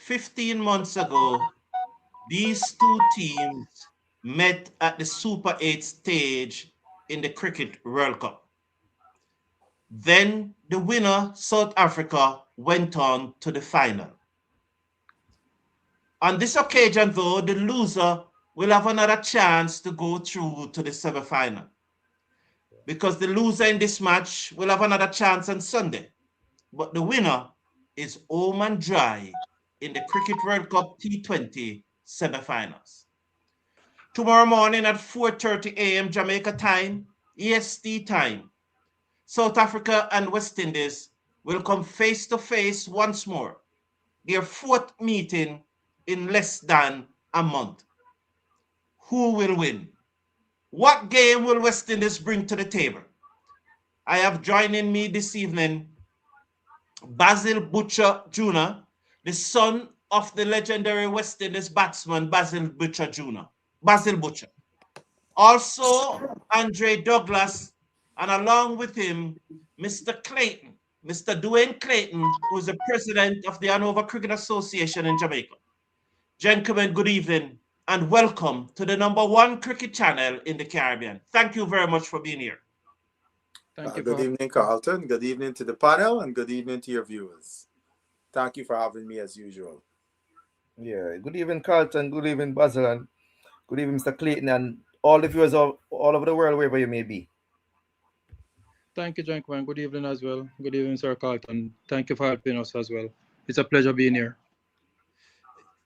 15 months ago, these two teams met at the Super 8 stage in the Cricket World Cup. Then the winner, South Africa, went on to the final. On this occasion, though, the loser will have another chance to go through to the semi-final, because the loser in this match will have another chance on Sunday. But the winner is home and dry in the Cricket World Cup T20 semi-finals. Tomorrow morning at 4:30 a.m. Jamaica time, EST time, South Africa and West Indies will come face to face once more, their fourth meeting in less than a month. Who will win? What game will West Indies bring to the table? I have joining me this evening Basil Butcher Jr., the son of the legendary West Indies batsman Basil Butcher Jr. Basil Butcher. Also, Andre Douglas, and along with him, Mr. Clayton, Mr. Dwayne Clayton, who is the president of the Hanover Cricket Association in Jamaica. Gentlemen, good evening and welcome to the #1 cricket channel in the Caribbean. Thank you very much for being here. Thank you. Good evening, Carlton. Good evening to the panel and good evening to your viewers. Thank you for having me as usual. Yeah, good evening, Carlton. Good evening, Basil, and good evening, Mr. Clayton, and all the viewers all over the world, wherever you may be. Thank you, gentlemen. Good evening as well. Good evening, Sir Carlton. Thank you for helping us as well. It's a pleasure being here.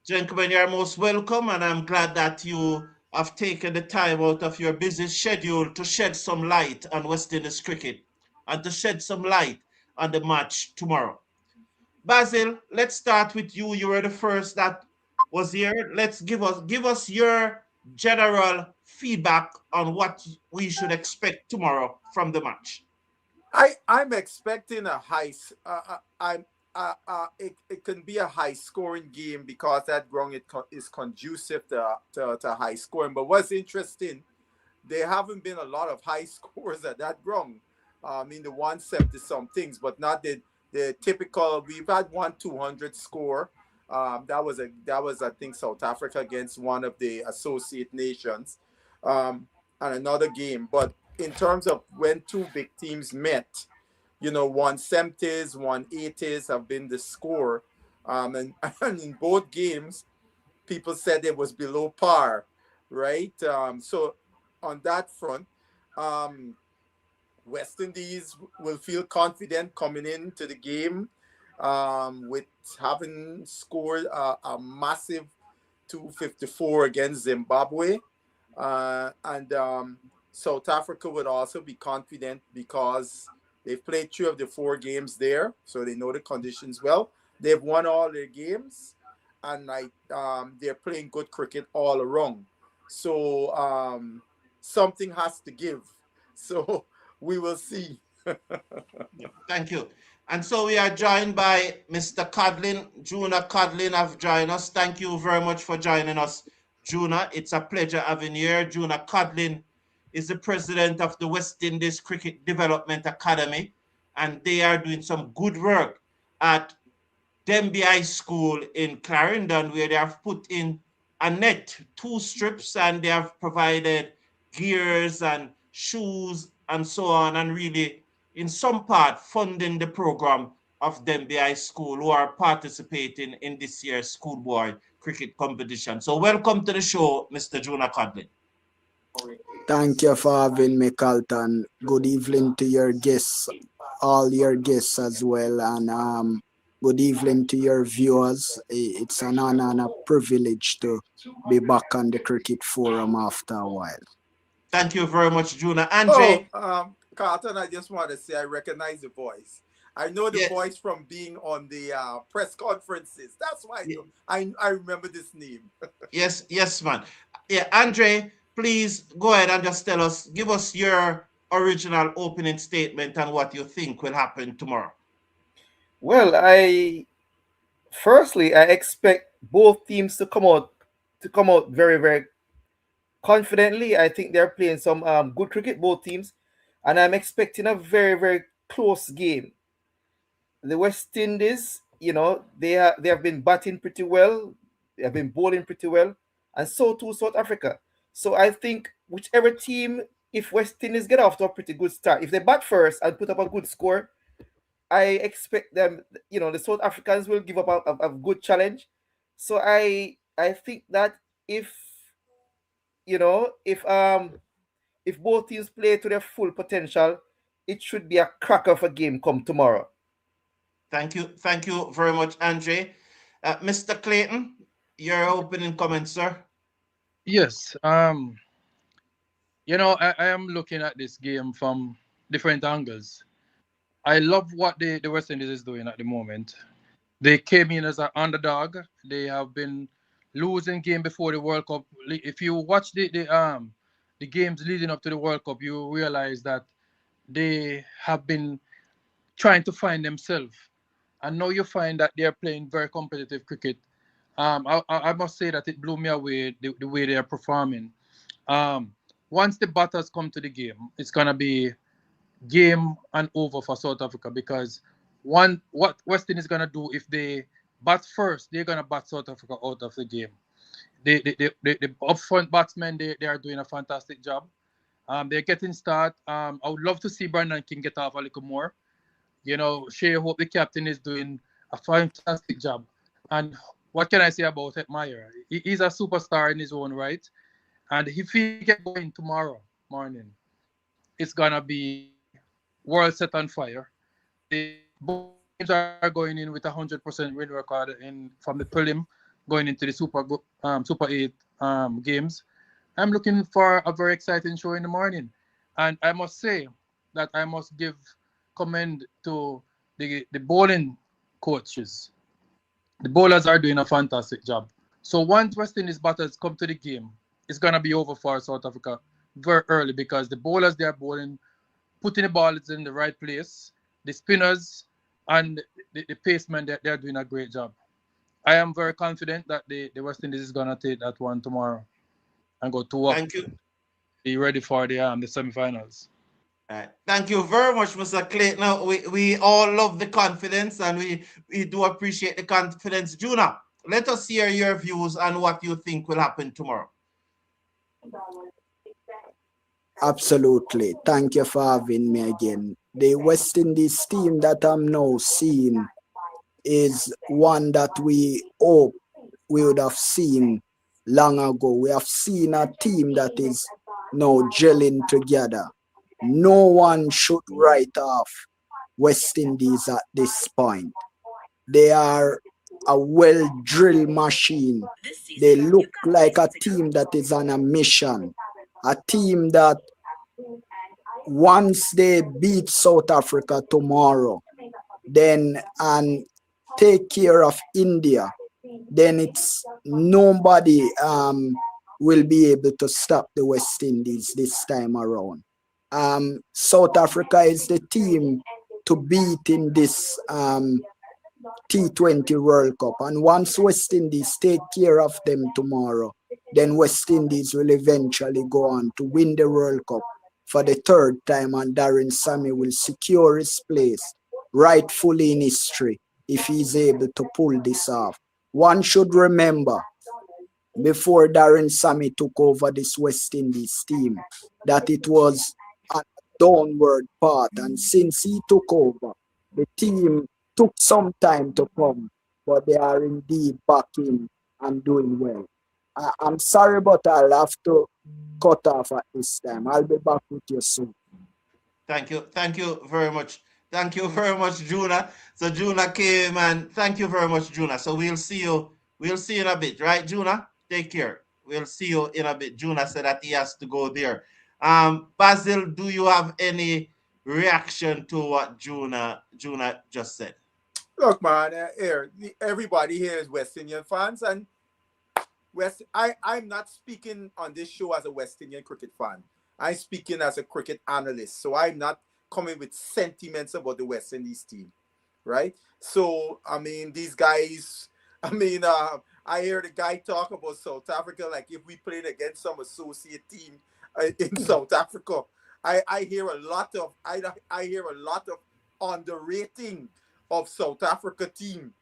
Gentlemen, you're most welcome, and I'm glad that you have taken the time out of your busy schedule to shed some light on West Indies cricket and to shed some light on the match tomorrow. Basil, let's start with you. You were the first that was here. Let's give us your general feedback on what we should expect tomorrow from the match. I'm expecting a high. It can be a high scoring game because that ground is conducive to high scoring. But what's interesting, there haven't been a lot of high scores at that ground. I mean, the 170 some things, but not the typical. We've had 1-200 score. That was I think South Africa against one of the associate nations, and another game. But in terms of when two big teams met, 170s, 180s have been the score, and in both games, people said it was below par, right? So on that front, West Indies will feel confident coming into the game, with having scored a massive 254 against Zimbabwe, and South Africa would also be confident because they've played 2 of the 4 games there, so they know the conditions well. They've won all their games, and they're playing good cricket all around. So something has to give. So we will see. Thank you. And so we are joined by Mr. Codlin. Juna Codlin have joined us. Thank you very much for joining us, Juna. It's a pleasure having you here. Juna Codlin is the president of the West Indies Cricket Development Academy, and they are doing some good work at Denby High School in Clarendon, where they have put in a net, 2 strips, and they have provided gears and shoes and so on, and really, in some part, funding the program of Denby High School, who are participating in this year's schoolboy cricket competition. So welcome to the show, Mr. Juna Codlin. Thank you for having me, Carlton. Good evening to your guests, all your guests as well, and good evening to your viewers. It's an honor and a privilege to be back on the Cricket Forum after a while. Thank you very much, Juna. Andre. Carlton, I just want to say I recognize the voice. I know the voice from being on the press conferences. That's why I remember this name. yes, man. Yeah, Andre, please go ahead and just give us your original opening statement and what you think will happen tomorrow. Well, firstly, I expect both teams to come out very, very confidently. I think they're playing some good cricket, both teams, and I'm expecting a very, very close game. The West Indies they have been batting pretty well, they have been bowling pretty well, and so too South Africa. So I think whichever team, if West Indies get off to a pretty good start, if they bat first and put up a good score, I expect them, the South Africans will give up a good challenge. So I think that if if both teams play to their full potential, it should be a cracker of a game come tomorrow. Thank you very much, Andre. Mr. Clayton, your opening comments, sir. Yes. I am looking at this game from different angles. I love what the West Indies is doing at the moment. They came in as an underdog. They have been losing game before the World Cup. If you watch the games leading up to the World Cup, you realize that they have been trying to find themselves. And now you find that they're playing very competitive cricket. I must say that it blew me away the way they are performing. Um, Once the batters come to the game, it's gonna be game and over for South Africa, because what West Indies is gonna do if they bat first, they're gonna bat South Africa out of the game. The upfront batsmen, they are doing a fantastic job. They're getting start. I would love to see Brandon King get off a little more. Shea Hope, the captain, is doing a fantastic job. And what can I say about Meyer? He's a superstar in his own right. And if he get going tomorrow morning, it's gonna be world set on fire. Both teams are going in with 100% win record from the prelim going into the Super 8 games. I'm looking for a very exciting show in the morning, and I must say that I must give commend to the bowling coaches. The bowlers are doing a fantastic job. So once West Indies batters come to the game, it's gonna be over for South Africa very early, because the bowlers they are bowling, putting the balls in the right place, the spinners and the pacemen, they're doing a great job. I am very confident that the West Indies is gonna take that one tomorrow and go 2 up, Thank you. be ready for the semifinals. Thank you very much, Mr. Clayton. Now, we all love the confidence, and we do appreciate the confidence. Juna, let us hear your views on what you think will happen tomorrow. Absolutely. Thank you for having me again. The West Indies team that I'm now seeing is one that we hope we would have seen long ago. We have seen a team that is now gelling together. No one should write off West Indies at this point. They are a well-drilled machine. They look like a team that is on a mission. A team that once they beat South Africa tomorrow, then and take care of India, then it's nobody will be able to stop the West Indies this time around. South Africa is the team to beat in this T20 World Cup. And once West Indies take care of them tomorrow, then West Indies will eventually go on to win the World Cup for the third time, and Darren Sammy will secure his place rightfully in history if he's able to pull this off. One should remember, before Darren Sammy took over this West Indies team, that it was a downward path, and since he took over, the team took some time to come, but they are indeed back in and doing well. I'm sorry, but I'll have to cut off at this time. I'll be back with you soon. Thank you very much. Thank you very much, Juna. So Juna came, and thank you very much, Juna. So we'll see you in a bit, right, Juna? Take care. We'll see you in a bit. Juna said that he has to go there. Basil, do you have any reaction to what Juna just said? Look, man, everybody here is West Indian fans, and I'm not speaking on this show as a West Indian cricket fan. I'm speaking as a cricket analyst, so I'm not coming with sentiments about the West Indies team, right? So, I mean, these guys, I hear the guy talk about South Africa like if we played against some associate team in South Africa. I hear a lot of underrating of South Africa team.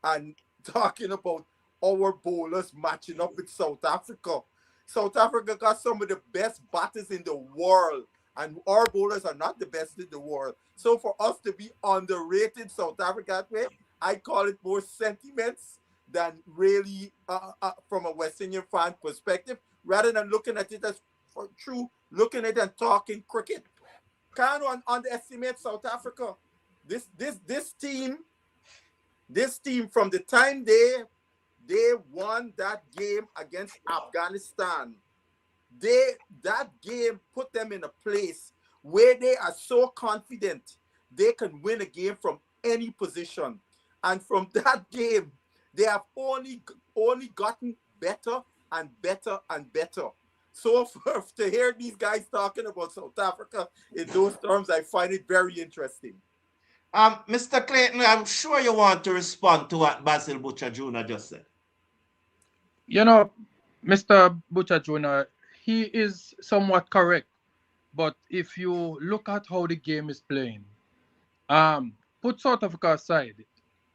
and talking about our bowlers matching up with South Africa. South Africa got some of the best batters in the world, and our bowlers are not the best in the world. So for us to be underrated South Africa that way, I call it more sentiments than really from a West Indian fan perspective, rather than looking at it as true, looking at it and talking cricket. Can't underestimate South Africa. This team from the time they won that game against Afghanistan, that game put them in a place where they are so confident they can win a game from any position. And from that game, they have only gotten better and better and better. So to hear these guys talking about South Africa in those terms, I find it very interesting. Mr. Clayton, I'm sure you want to respond to what Basil Butcher Jr. just said. You know, Mr. Butcher Jr., he is somewhat correct. But if you look at how the game is playing, put South Africa aside,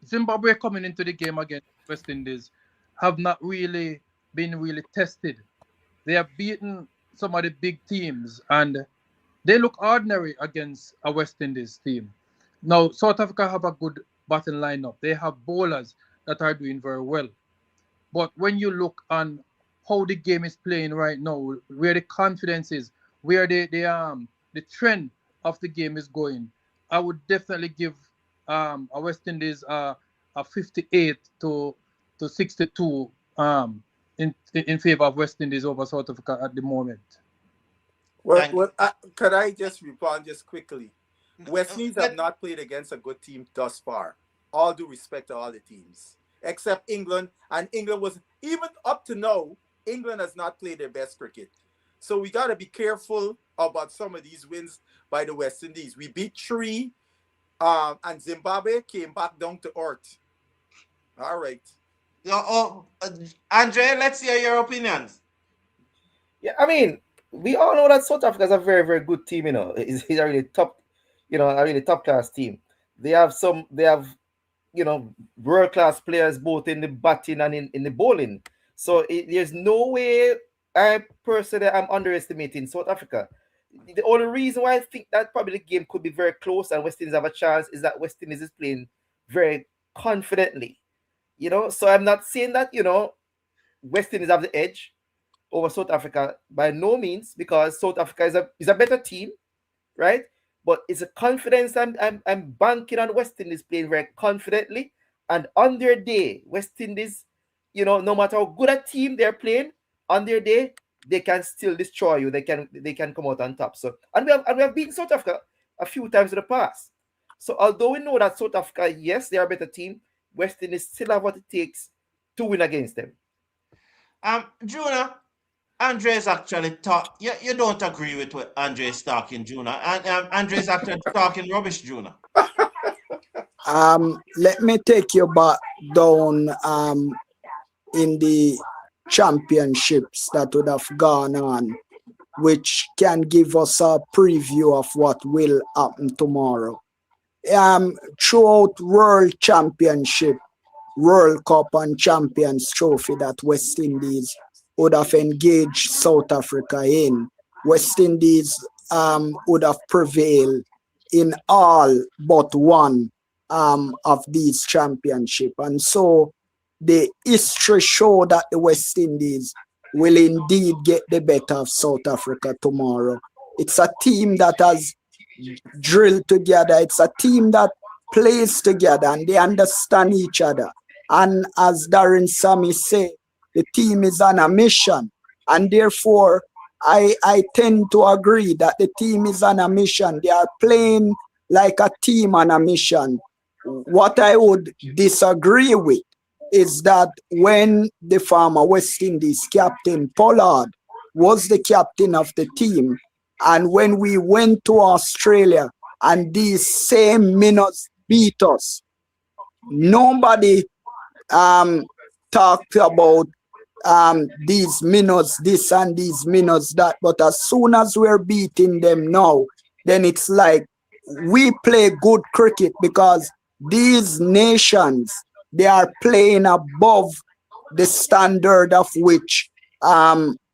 Zimbabwe coming into the game against West Indies have not really been tested. They have beaten some of the big teams and they look ordinary against a West Indies team. Now, South Africa have a good batting lineup. They have bowlers that are doing very well. But when you look on how the game is playing right now, where the confidence is, where the trend of the game is going, I would definitely give a West Indies a 58 to 62 in favor of West Indies over South Africa at the moment. Well, could I just respond just quickly? West Indies have not played against a good team thus far. All due respect to all the teams, except England. And England was, even up to now, England has not played their best cricket. So we got to be careful about some of these wins by the West Indies. We beat 3, and Zimbabwe came back down to earth. All right. Andre, let's hear your opinions. Yeah, I mean, we all know that South Africa is a very, very good team. It's a really top, a really top class team. They have world class players both in the batting and in the bowling. So there's no way I'm underestimating South Africa. The only reason why I think that probably the game could be very close and West Indies have a chance is that West Indies is playing very confidently. So I'm not saying that, West Indies have the edge over South Africa by no means, because South Africa is a better team, right? But it's a confidence. I'm banking on West Indies playing very confidently, and on their day, West Indies, no matter how good a team they're playing, on their day they can still destroy you. They can come out on top. So and we have beaten South Africa a few times in the past. So although we know that South Africa, yes, they are a better team, West Indies still have what it takes to win against them. Juna, Andre's actually you don't agree with what Andre's talking, Juna. And Andre's actually talking rubbish, Juna. Let me take you back down in the championships that would have gone on, which can give us a preview of what will happen tomorrow. Throughout World Championship, World Cup and Champions Trophy that West Indies would have engaged South Africa in, West Indies would have prevailed in all but one of these championships. And so the history show that the West Indies will indeed get the better of South Africa tomorrow. It's a team that has drilled together. It's a team that plays together and they understand each other. And as Darren Sammy said, the team is on a mission. And therefore, I tend to agree that the team is on a mission. They are playing like a team on a mission. What I would disagree with is that when the former West Indies captain Pollard was the captain of the team, and when we went to Australia and these same minnows beat us, nobody talked about these minnows this and these minnows that. But as soon as we're beating them now, then it's like we play good cricket, because these nations they are playing above the standard of which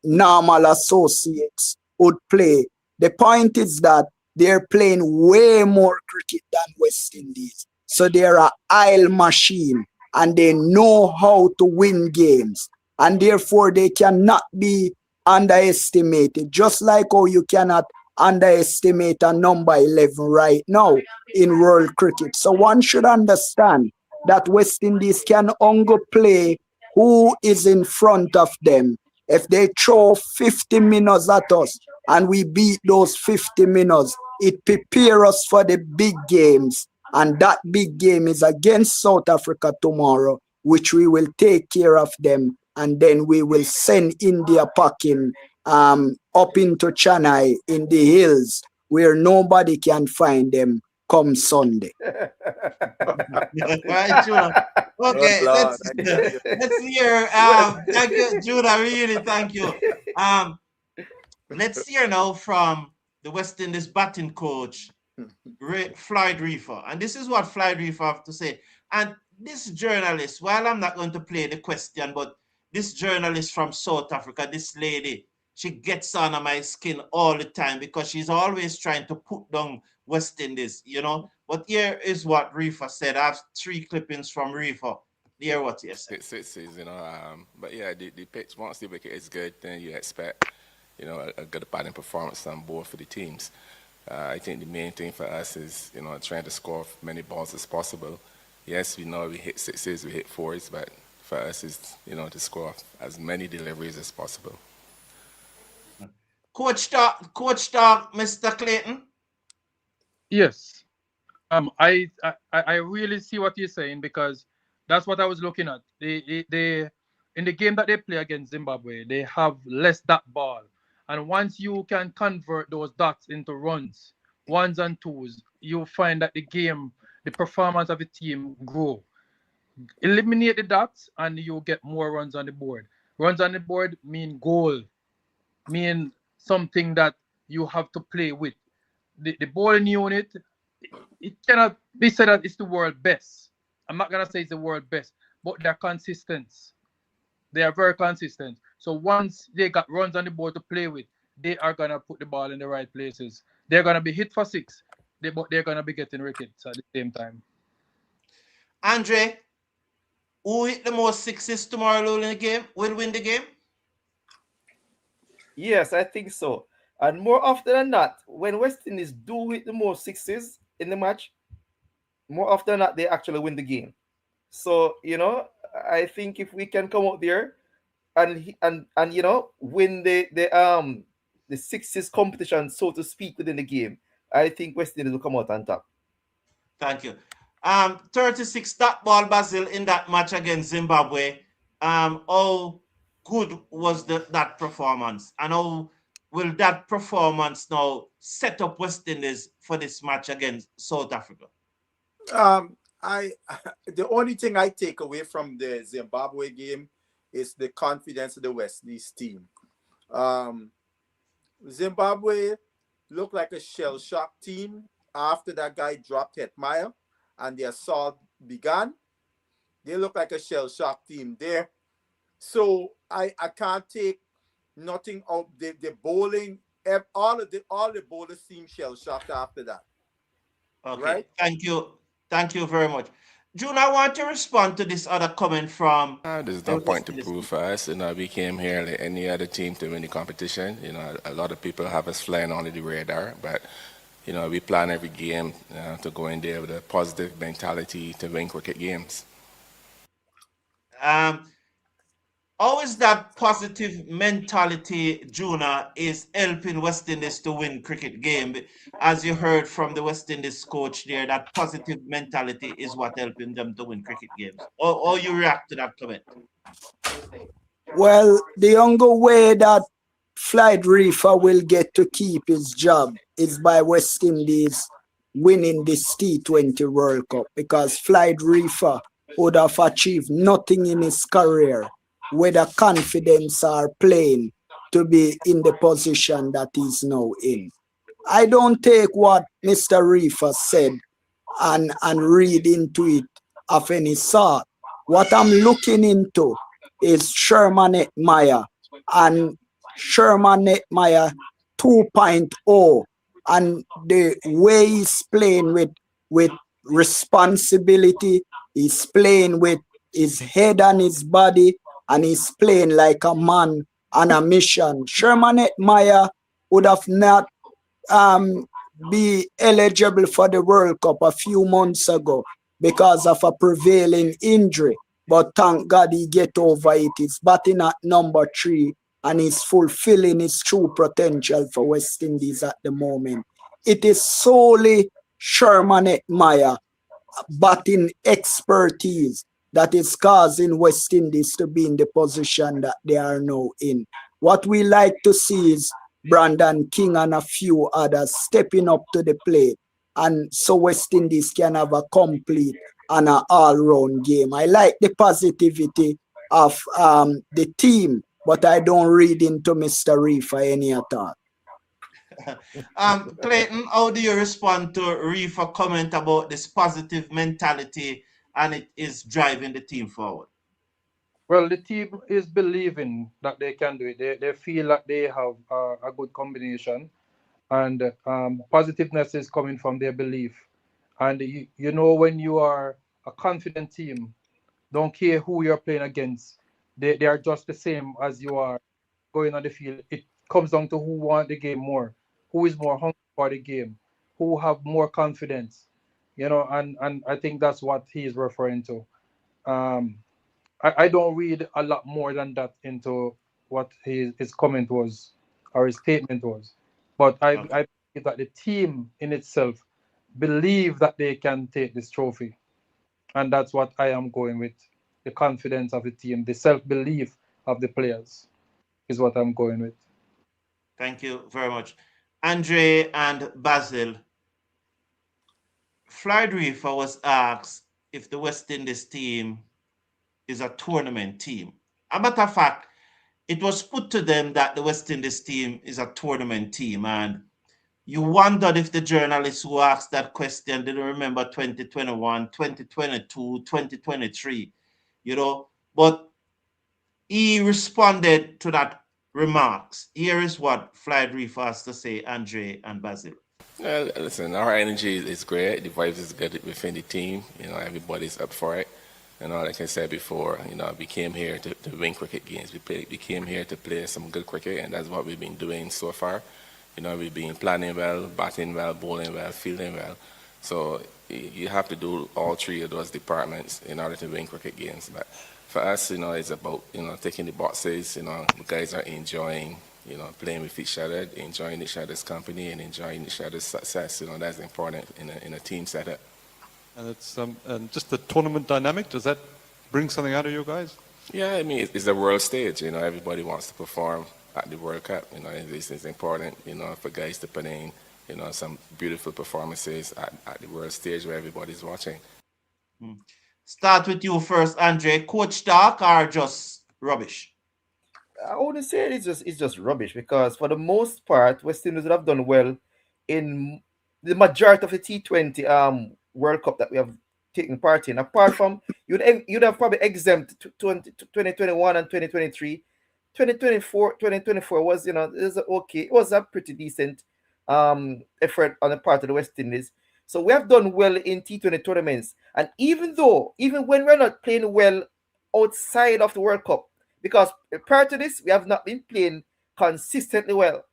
normal associates would play. The point is that they're playing way more cricket than West Indies. So they're an aisle machine and they know how to win games. And therefore they cannot be underestimated. Just like how you cannot underestimate a number 11 right now in world cricket. So one should understand that West Indies can only play who is in front of them. If they throw 50 minutes at us and we beat those 50 minutes, it prepares us for the big games. And that big game is against South Africa tomorrow, which we will take care of them. And then we will send India packing up into Chennai in the hills where nobody can find them come Sunday. Right, Judah. Okay, let's hear. Thank you, Judah. Really, thank you. Let's hear now from the West Indies batting coach, Floyd Reefer. And this is what Floyd Reefer have to say. And this journalist, while I'm not going to play the question, but this journalist from South Africa, this lady, she gets under my skin all the time because she's always trying to put down West Indies, you know. But here is what Reefer said. I have 3 clippings from Reefer. Hear what he said. It's, you know, but yeah, the pitch, once the wicket is good, then you expect, you know, a good batting performance on board for the teams. I think the main thing for us is, you know, trying to score as many balls as possible. Yes, we know we hit sixes, we hit fours, but for us is, you know, to score as many deliveries as possible. Coach talk, Mr. Clayton. Yes. I really see what you're saying because that's what I was looking at. They in the game that they play against Zimbabwe, they have less dot ball. And once you can convert those dots into runs, ones and twos, you'll find that the game, the performance of the team grow. Eliminate the dots and you'll get more runs on the board. Runs on the board mean goal, mean something that you have to play with. The bowling unit, it cannot be said that it's the world best. I'm not going to say it's the world best, but they're consistent. They are very consistent. So once they got runs on the board to play with, they are going to put the ball in the right places. They're going to be hit for 6, but they're going to be getting wickets at the same time. Andre, who hit the most 6s tomorrow will win the game? Yes, I think so. And more often than not, when West Indies do hit the most 6s in the match, more often than not, they actually win the game. So, you know, I think if we can come out there and you know, win the 6s competition, so to speak, within the game, I think West Indies will come out on top. Thank you. 36 dot ball, Basil, in that match against Zimbabwe. How good was that performance? And how will that performance now set up West Indies for this match against South Africa? The only thing I take away from the Zimbabwe game is the confidence of the West Indies team. Zimbabwe looked like a shell-shocked team after that guy dropped Hetmeyer and the assault began. They look like a shell-shocked team there. So I can't take nothing out. The bowling, all the bowlers seem shell-shocked after that. Okay, right? Thank you very much. June, I want to respond to this other comment from... There's no point to prove for us. You know, we came here like any other team to win the competition. You know, a lot of people have us flying under the radar, but, you know, we plan every game to go in there with a positive mentality to win cricket games. How is that positive mentality, Juna, is helping West Indies to win cricket game? As you heard from the West Indies coach there, that positive mentality is what helping them to win cricket games. Or you react to that comment? Well, the only way that Floyd Reefer will get to keep his job is by West Indies winning this T20 World Cup, because Floyd Reefer would have achieved nothing in his career, whether confidence or playing, to be in the position that he's now in. I don't take what Mr. Reefer said and read into it of any sort. What I'm looking into is Sherman Meyer and Sherman Meyer 2.0 and the way he's playing with responsibility. He's playing with his head and his body, and he's playing like a man on a mission. Sherman Meyer would have not be eligible for the World Cup a few months ago because of a prevailing injury. But thank God he get over it. He's batting at number 3 and he's fulfilling his true potential for West Indies at the moment. It is solely Sherman Meyer batting expertise that is causing West Indies to be in the position that they are now in. What we like to see is Brandon King and a few others stepping up to the plate, and so West Indies can have a complete and an all-round game. I like the positivity of the team, but I don't read into Mr. Reefer any at all. Clayton, how do you respond to Reefer comment about this positive mentality and it is driving the team forward? Well, the team is believing that they can do it. They feel that they have a good combination, and positiveness is coming from their belief. And you know, when you are a confident team, don't care who you're playing against, they are just the same as you are going on the field. It comes down to who want the game more, who is more hungry for the game, who have more confidence, you know, and I think that's what he is referring to. Um, I don't read a lot more than that into what his comment was or his statement was. But I believe that the team in itself believe that they can take this trophy. And that's what I am going with. The confidence of the team, the self-belief of the players is what I'm going with. Thank you very much. Andre and Basil, Floyd Reefer was asked if the West Indies team is a tournament team. A matter of fact, it was put to them that the West Indies team is a tournament team. And you wondered if the journalists who asked that question didn't remember 2021, 2022, 2023, you know. But he responded to that remarks. Here is what Floyd Reefer has to say, Andre and Basil. Well, listen, our energy is great. The vibes is good within the team. You know, everybody's up for it. You know, like I said before, you know, we came here to win cricket games. We came here to play some good cricket, and that's what we've been doing so far. You know, we've been planning well, batting well, bowling well, fielding well. So you have to do all 3 of those departments in order to win cricket games. But for us, you know, it's about, you know, taking the boxes. You know, the guys are enjoying, you know, playing with each other, enjoying each other's company, and enjoying each other's success. You know, that's important in a team setup. And it's and just the tournament dynamic, does that bring something out of you guys? Yeah, I mean, it's the world stage. You know, everybody wants to perform at the World Cup. You know, it's important, you know, for guys to put in, you know, some beautiful performances at the world stage where everybody's watching. Start with you first, Andre. Coach talk or just rubbish? I wouldn't say it's just rubbish, because for the most part, West Indies would have done well in the majority of the T20 World Cup that we have taken part in. Apart from you'd have probably exempt 2021 and 2023. 2024 was, you know, it was okay. It was a pretty decent effort on the part of the West Indies. So we have done well in T20 tournaments, and even when we're not playing well outside of the World Cup, because prior to this, we have not been playing consistently well.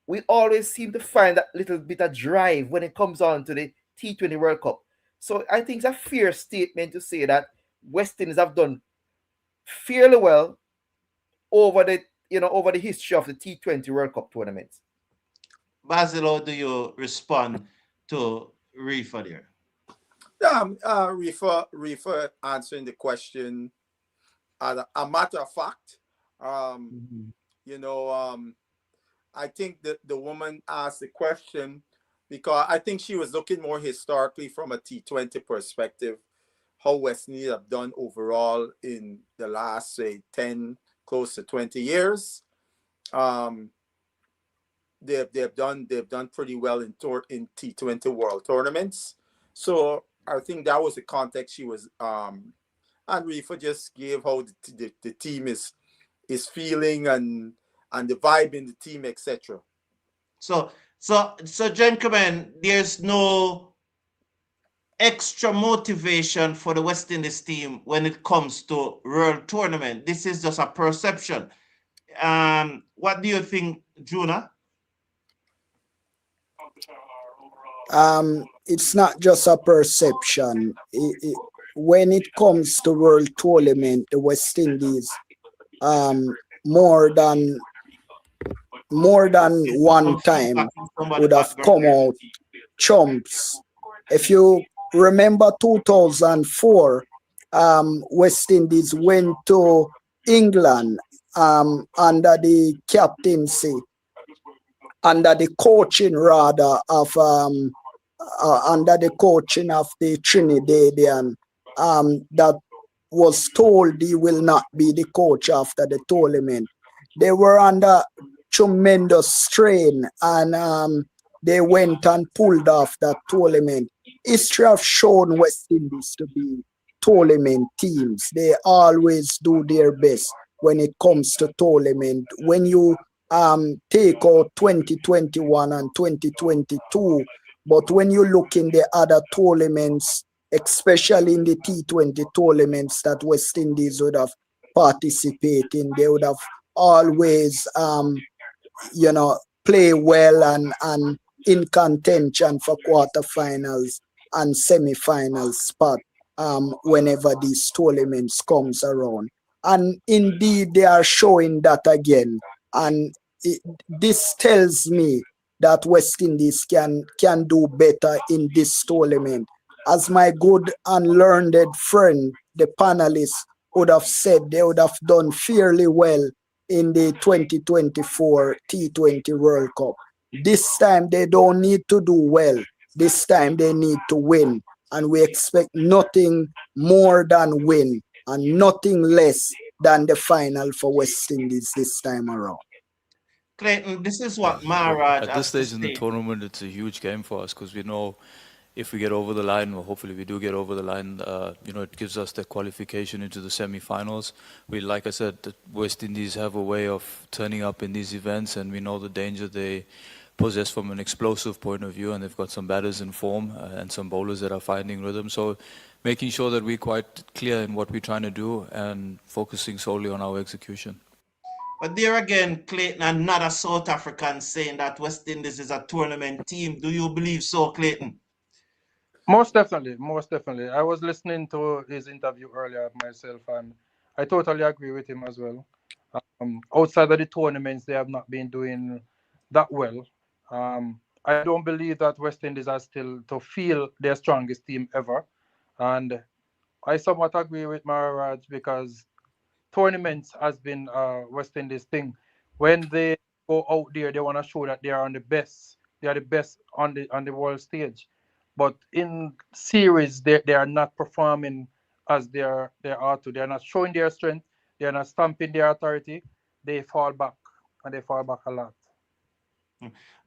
We always seem to find that little bit of drive when it comes on to the T20 World Cup. So I think it's a fair statement to say that West Indies have done fairly well over the history of the T20 World Cup tournaments. Basil, how do you respond to Reefer there? Reefer answering the question. A matter of fact, you know, I think that the woman asked the question because I think she was looking more historically from a T20 perspective, how West Indies have done overall in the last, say, 10, close to 20 years. They've done pretty well in T20 World tournaments. So I think that was the context she was and Reefer just gave how the team is feeling and the vibe in the team, etc. So gentlemen, there's no extra motivation for the West Indies team when it comes to World Tournament. This is just a perception. What do you think, Juna? It's not just a perception. When it comes to World Tournament, the West Indies, more than one time would have come out chumps. If you remember 2004, West Indies went to England under the captaincy, under the coaching rather of under the coaching of the Trinidadian, that was told he will not be the coach after the tournament. They were under tremendous strain, and they went and pulled off that tournament. History have shown West Indies to be tournament teams. They always do their best when it comes to tournament. When you take out 2021 and 2022, but when you look in the other tournaments, especially in the T20 tournaments that West Indies would have participated in, they would have always play well and in contention for quarterfinals and semifinals spot whenever these tournaments comes around. And indeed, they are showing that again. And this tells me that West Indies can do better in this tournament. As my good and learned friend, the panelists, would have said, they would have done fairly well in the 2024 T20 World Cup. This time they don't need to do well. This time they need to win. And we expect nothing more than win and nothing less than the final for West Indies this time around. Clayton, this is what Maharaj at this stage in the tournament, it's a huge game for us because we know if we get over the line, or hopefully we do get over the line, it gives us the qualification into the semi-finals. Like I said, the West Indies have a way of turning up in these events, and we know the danger they possess from an explosive point of view, and they've got some batters in form and some bowlers that are finding rhythm. So making sure that we're quite clear in what we're trying to do and focusing solely on our execution. But there again, Clayton, another South African saying that West Indies is a tournament team. Do you believe so, Clayton? Most definitely, most definitely. I was listening to his interview earlier myself, and I totally agree with him as well. Outside of the tournaments, they have not been doing that well. I don't believe that West Indies are still to feel their strongest team ever. And I somewhat agree with Maharaj because tournaments has been West Indies thing. When they go out there, they want to show that they are on the best. They are the best on the world stage. But in series, they are not performing as they are to. They are not showing their strength. They are not stamping their authority. They fall back, and they fall back a lot.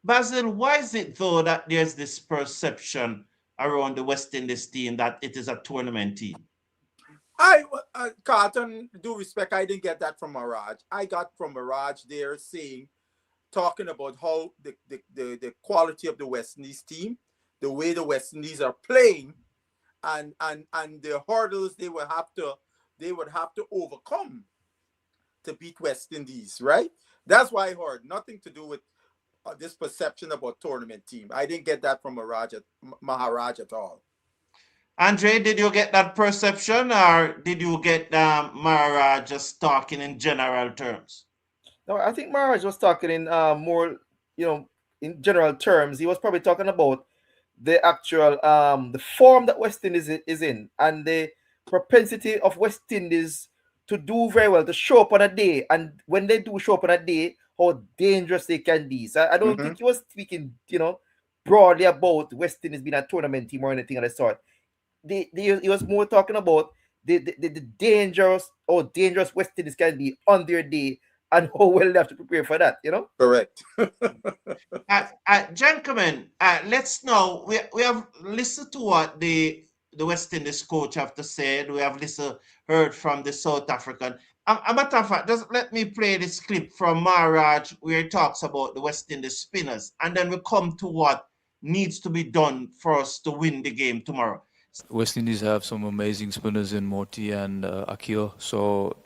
Basil, why is it though that there's this perception around the West Indies team that it is a tournament team? Carlton, due respect, I didn't get that from Mirage. I got from Mirage there talking about how the quality of the West Indies team, the way the West Indies are playing, and the hurdles they would have to overcome to beat West Indies, right? That's why I heard. Nothing to do with this perception about tournament team. I didn't get that from Maharaj at all. Andre, did you get that perception, or did you get Maharaj just talking in general terms? No, I think Maharaj was talking in more, in general terms. He was probably talking about the actual the form that West Indies is in, and the propensity of West Indies to do very well, to show up on a day, and when they do show up on a day, how dangerous they can be. So I don't think he was speaking, broadly about West Indies being a tournament team or anything of the sort. He was more talking about the dangerous West Indies can be on their day and how well they have to prepare for that, Correct. Gentlemen, let's now, we have listened to what the West Indies coach have to say. We have heard from the South African. A matter of fact, just let me play this clip from Maharaj where he talks about the West Indies spinners, and then we come to what needs to be done for us to win the game tomorrow. West Indies have some amazing spinners in Moti and Akil. So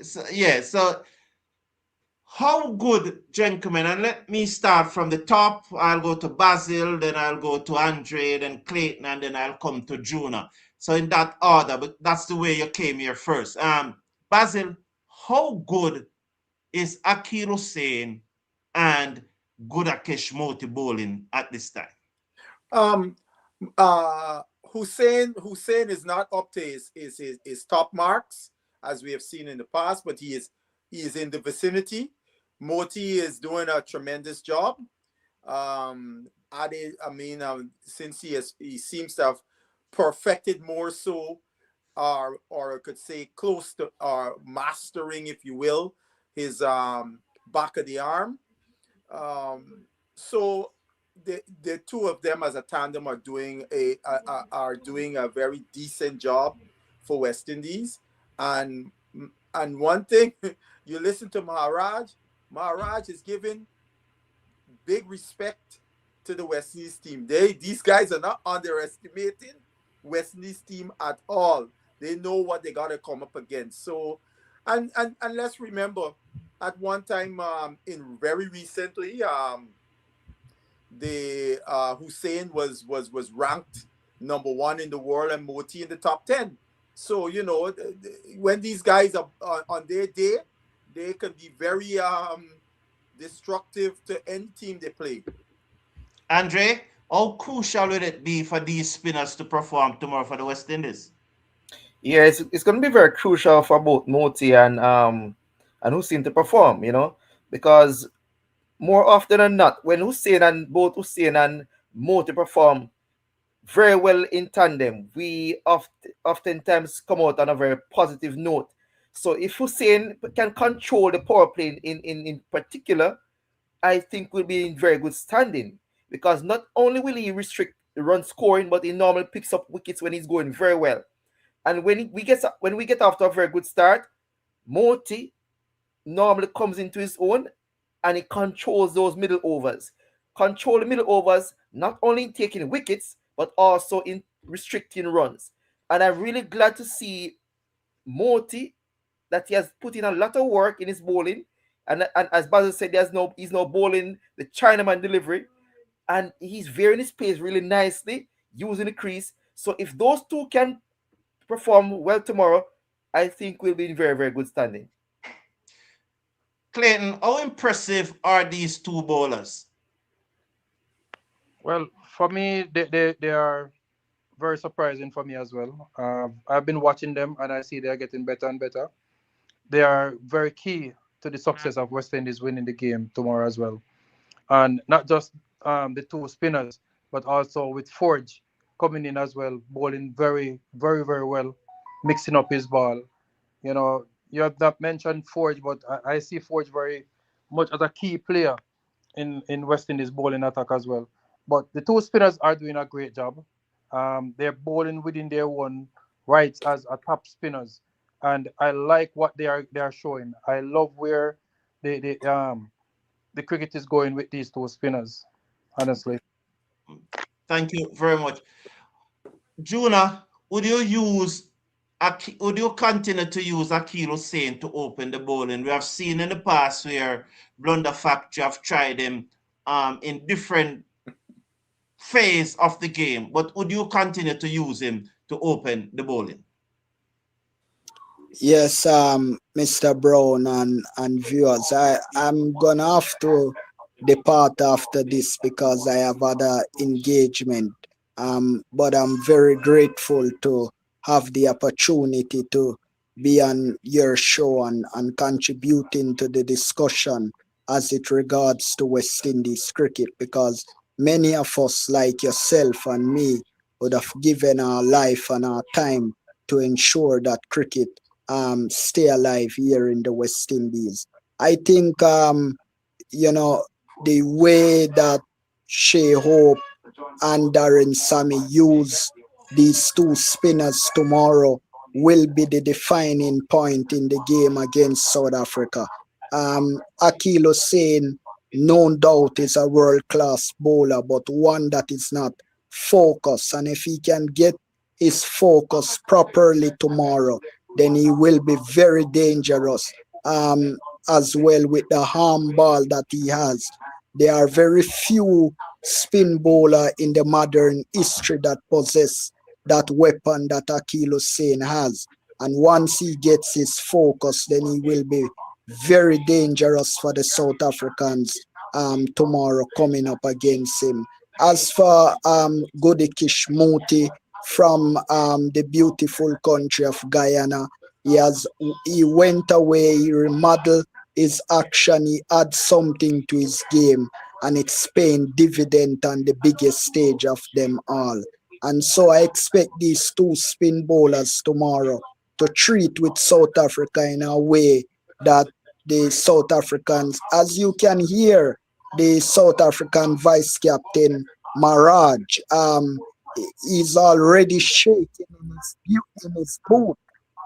so how good, gentlemen, and let me start from the top. I'll go to Basil, then I'll go to Andre, then Clayton, and then I'll come to Juna. So in that order, but that's the way you came here first. Basil, how good is Akil Hussain and Gudakesh Moti bowling at this time? Hussain is not up to his top marks as we have seen in the past, but he is in the vicinity. Moti is doing a tremendous job. Since he seems to have perfected more so, or I could say close to mastering, if you will, his back of the arm. So the two of them as a tandem are doing a very decent job for West Indies. And one thing, you listen to Maharaj is giving big respect to the West Indies team. These guys are not underestimating West Indies team at all. They know what they gotta come up against. So, and let's remember, at one time, in very recently, the Hussain was ranked #1 in the world and Moti in the top 10. So when these guys are on their day, they can be very destructive to any team they play. Andre, how crucial will it be for these spinners to perform tomorrow for the West Indies? Yeah, it's going to be very crucial for both Moti and Hussain to perform, because more often than not, when both Hussain and Moti perform very well in tandem, we oftentimes come out on a very positive note. So if Hussain can control the power play in particular, I think we'll be in very good standing, because not only will he restrict the run scoring, but he normally picks up wickets when he's going very well. And when we get after a very good start, Moti normally comes into his own and he controls those middle overs. Control the middle overs, not only in taking wickets, but also in restricting runs. And I'm really glad to see Moti, that he has put in a lot of work in his bowling. And as Basil said, he's now bowling the Chinaman delivery. And he's varying his pace really nicely, using the crease. So if those two can perform well tomorrow, I think we'll be in very, very good standing. Clayton, how impressive are these two bowlers? Well, for me, they are very surprising for me as well. I've been watching them and I see they are getting better and better. They are very key to the success of West Indies winning the game tomorrow as well. And not just the two spinners, but also with Forge coming in as well, bowling very, very, very well, mixing up his ball. You have not mentioned Forge, but I see Forge very much as a key player in West Indies bowling attack as well. But the two spinners are doing a great job. They're bowling within their own rights as a top spinners, and I like what they are showing. I love where the cricket is going with these two spinners, honestly. Thank you very much. Juna, would you continue to use Akil Hussain to open the bowling? We have seen in the past where Blunder Factory have tried him in different phase of the game, but would you continue to use him to open the bowling? Yes, Mr. Brown and viewers, I'm gonna have to depart after this because I have other engagement. But I'm very grateful to have the opportunity to be on your show and contributing to the discussion as it regards to West Indies cricket, because many of us, like yourself and me, would have given our life and our time to ensure that cricket stay alive here in the West Indies. I think the way that Shea Hope and Darren Sammy use these two spinners tomorrow will be the defining point in the game against South Africa. Akil Hussein, no doubt, is a world-class bowler, but one that is not focused. And if he can get his focus properly tomorrow, then he will be very dangerous. As well with the arm ball that he has. There are very few spin bowler in the modern history that possess that weapon that Akil Hussein has. And once he gets his focus, then he will be very dangerous for the South Africans tomorrow coming up against him. As for Godikish Muti from the beautiful country of Guyana, he went away, he remodeled his action, he add something to his game, and it's paying dividend on the biggest stage of them all. And so I expect these two spin bowlers tomorrow to treat with South Africa in a way that the South Africans, as you can hear, the South African vice captain Maraj, is already shaking in his boot.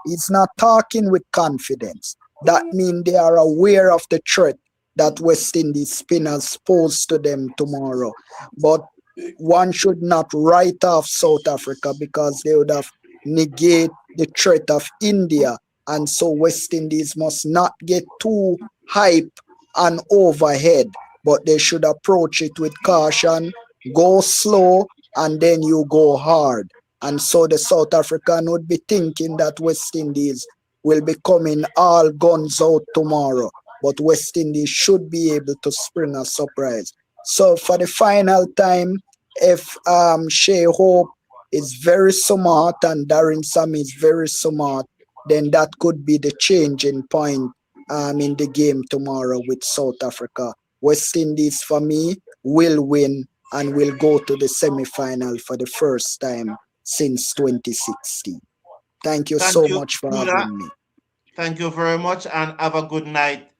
He's not talking with confidence. That means they are aware of the threat that West Indies spinners pose to them tomorrow. But one should not write off South Africa because they would have negate the threat of India. And so West Indies must not get too hype and overhead, but they should approach it with caution, go slow, and then you go hard. And so the South African would be thinking that West Indies will be coming all guns out tomorrow, but West Indies should be able to spring a surprise. So for the final time, if Shea Hope is very smart and Darren Sam is very smart, then that could be the changing point in the game tomorrow with South Africa. West Indies, for me, will win and will go to the semi-final for the first time since 2016. Thank you so much for having me. Thank you very much and have a good night.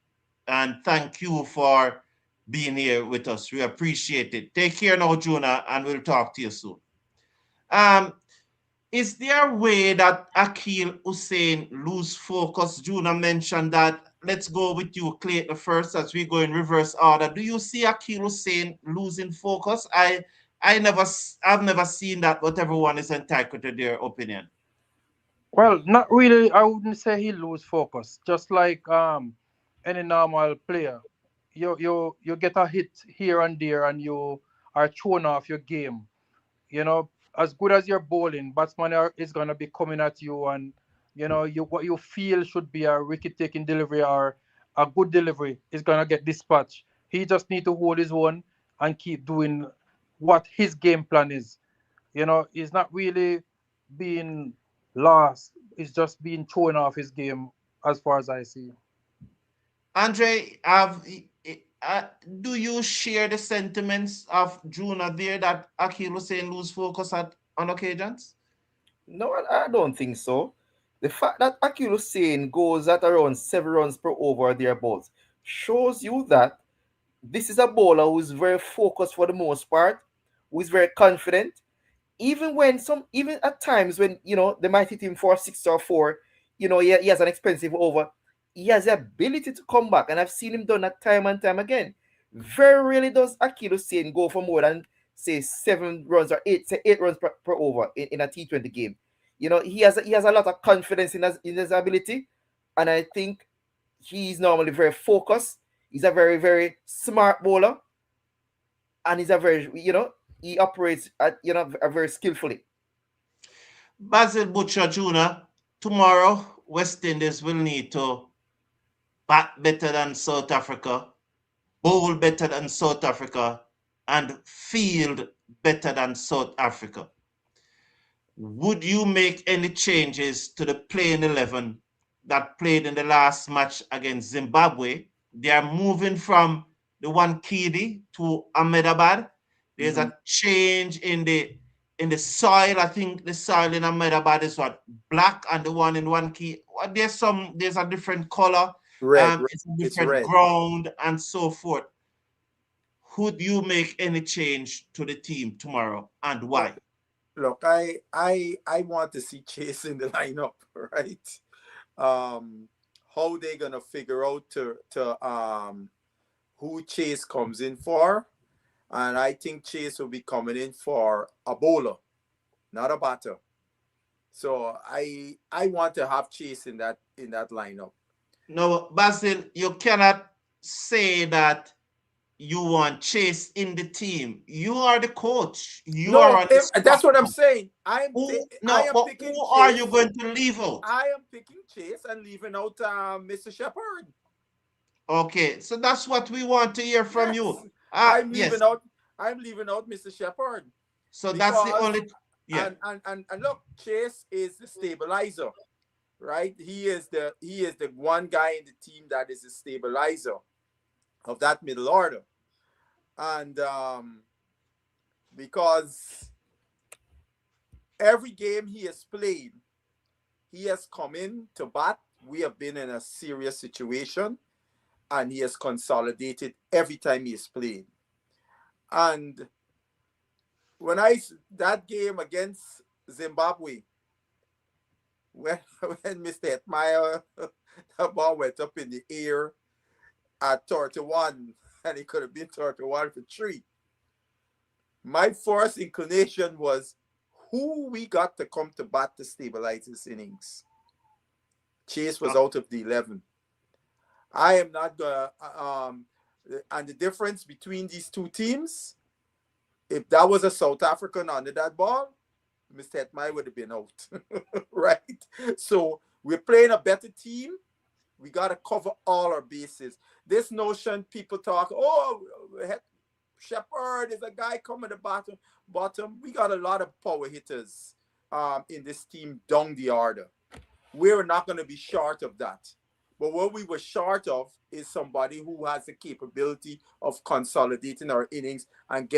And thank you for being here with us. We appreciate it. Take care now, Jonah, and we'll talk to you soon. Is there a way that Akil Hussein lose focus? Jonah mentioned that. Let's go with you, Clayton, first as we go in reverse order. Do you see Akil Hussein losing focus? I've never seen that, but everyone is entitled to their opinion. Well, not really. I wouldn't say he lose focus. Just like any normal player, you get a hit here and there, and you are thrown off your game. You know, as good as you're bowling, batsman is gonna be coming at you, and what you feel should be a wicket-taking delivery or a good delivery is gonna get dispatched. He just need to hold his own and keep doing what his game plan is. He's not really being lost. He's just being thrown off his game, as far as I see. Andre, do you share the sentiments of Juna there that Akil Hussein lose focus on occasions? No, I don't think so. The fact that Akil Hussein goes at around 7 runs per over or thereabouts shows you that this is a bowler who is very focused for the most part, who is very confident. Even at times when they might hit him for 6 or 4, he has an expensive over. He has the ability to come back, and I've seen him done that time and time again. Very rarely does Akil Hussein go for more than say 7 runs or 8 runs per over in a T20 game. He has a lot of confidence in his ability, and I think he's normally very focused. He's a very, very smart bowler, and he's a very, he operates very skillfully. Basil Butcher Jr., tomorrow West Indies will need to bat better than South Africa, bowl better than South Africa, and field better than South Africa. Would you make any changes to the playing 11 that played in the last match against Zimbabwe? They are moving from the Wankhede to Ahmedabad. There's a change in the soil. I think the soil in Ahmedabad is black, and the one in Wankhede, there's a different color. Red. It's a different ground and so forth. Would you make any change to the team tomorrow, and why? Look, I want to see Chase in the lineup, right? How they gonna figure out to who Chase comes in for, and I think Chase will be coming in for a bowler, not a batter. So I want to have Chase in that lineup. No, Basil, you cannot say that you want Chase in the team. You are the coach. You are No, an that's what I'm instructor. saying. Who I no, am but picking who are you Chase. going to leave out? I am picking Chase and leaving out Mr. Shepard. Okay, so that's what we want to hear from Yes, you. I'm Yes. leaving out. I'm leaving out Mr. Shepard So that's the because only yeah. and look, Chase is the stabilizer, right? He is the one guy in the team that is the stabilizer of that middle order, and because every game he has played, he has come in to bat. We have been in a serious situation, and he has consolidated every time he has played. And when that game against Zimbabwe, when when Mr. Hetmeyer, the ball went up in the air at 31, and it could have been 31 for 3. My first inclination was who we got to come to bat to stabilize this innings. Chase was out of the 11. I am not gonna and the difference between these two teams, if that was a South African under that ball, Mr. Hetmeyer would have been out. Right? So we're playing a better team. We got to cover all our bases. This notion, people talk, oh, Shepard is a guy coming to bottom. We got a lot of power hitters in this team down the order. We're not going to be short of that. But what we were short of is somebody who has the capability of consolidating our innings and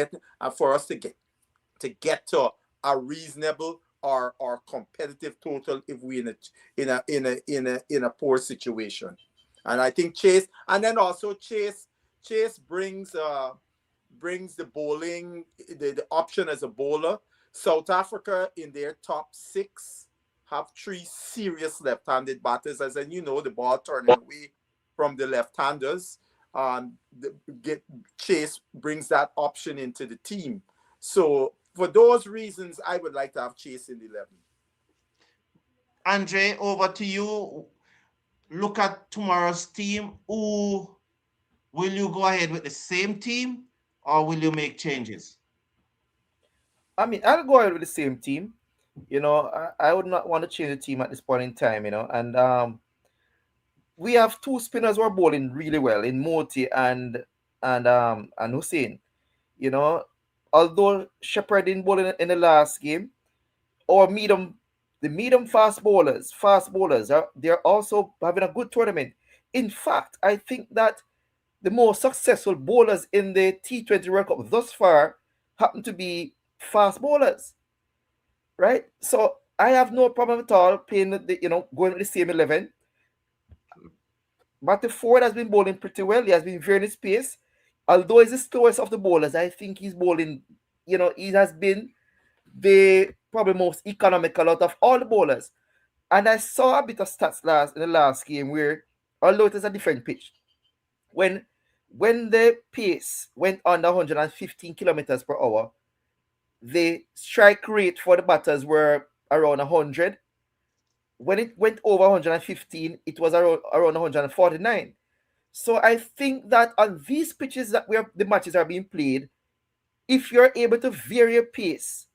for us to get to a reasonable or competitive total if we in a poor situation. And I think Chase, and then also Chase brings the bowling, the option as a bowler. South Africa in their top 6 have 3 serious left-handed batters, as in, the ball turning away from the left-handers. Chase brings that option into the team. So for those reasons, I would like to have Chase in the 11. Andre, over to you. Look at tomorrow's team. Who will you go ahead with the same team or will you make changes? I mean, I'll go ahead with the same team. I would not want to change the team at this point in time. And we have 2 spinners who are bowling really well in Moti and Hussein. Although Shepard didn't bowl in the last game, or the medium fast bowlers, they're also having a good tournament. In fact, I think that the most successful bowlers in the T20 World Cup thus far happen to be fast bowlers, right? So I have no problem at all playing going with the same 11. Matthew Ford has been bowling pretty well. He has been very in his pace. Although he's the slowest of the bowlers, I think he's bowling, he has been the probably most economical out of all the bowlers. And I saw a bit of stats in the last game where, although it is a different pitch, when the pace went under 115 kilometers per hour, the strike rate for the batters were around 100. When it went over 115, it was around 149. So I think that on these pitches where the matches are being played, if you're able to vary your pace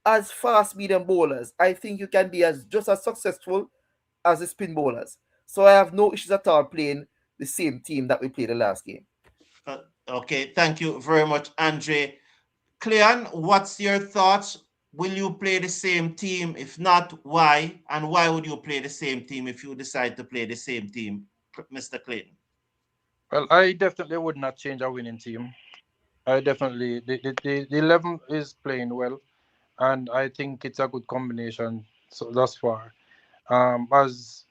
as fast medium bowlers, I think you can be just as successful as the spin bowlers. So I have no issues at all playing the same team that we played the last game. Okay, thank you very much, Andre. Cleon, what's your thoughts? Will you play the same team? If not, why? And why would you play the same team if you decide to play the same team, Mr. Clayton? Well, I definitely would not change our winning team. I definitely the 11 is playing well, and I think it's a good combination thus far. As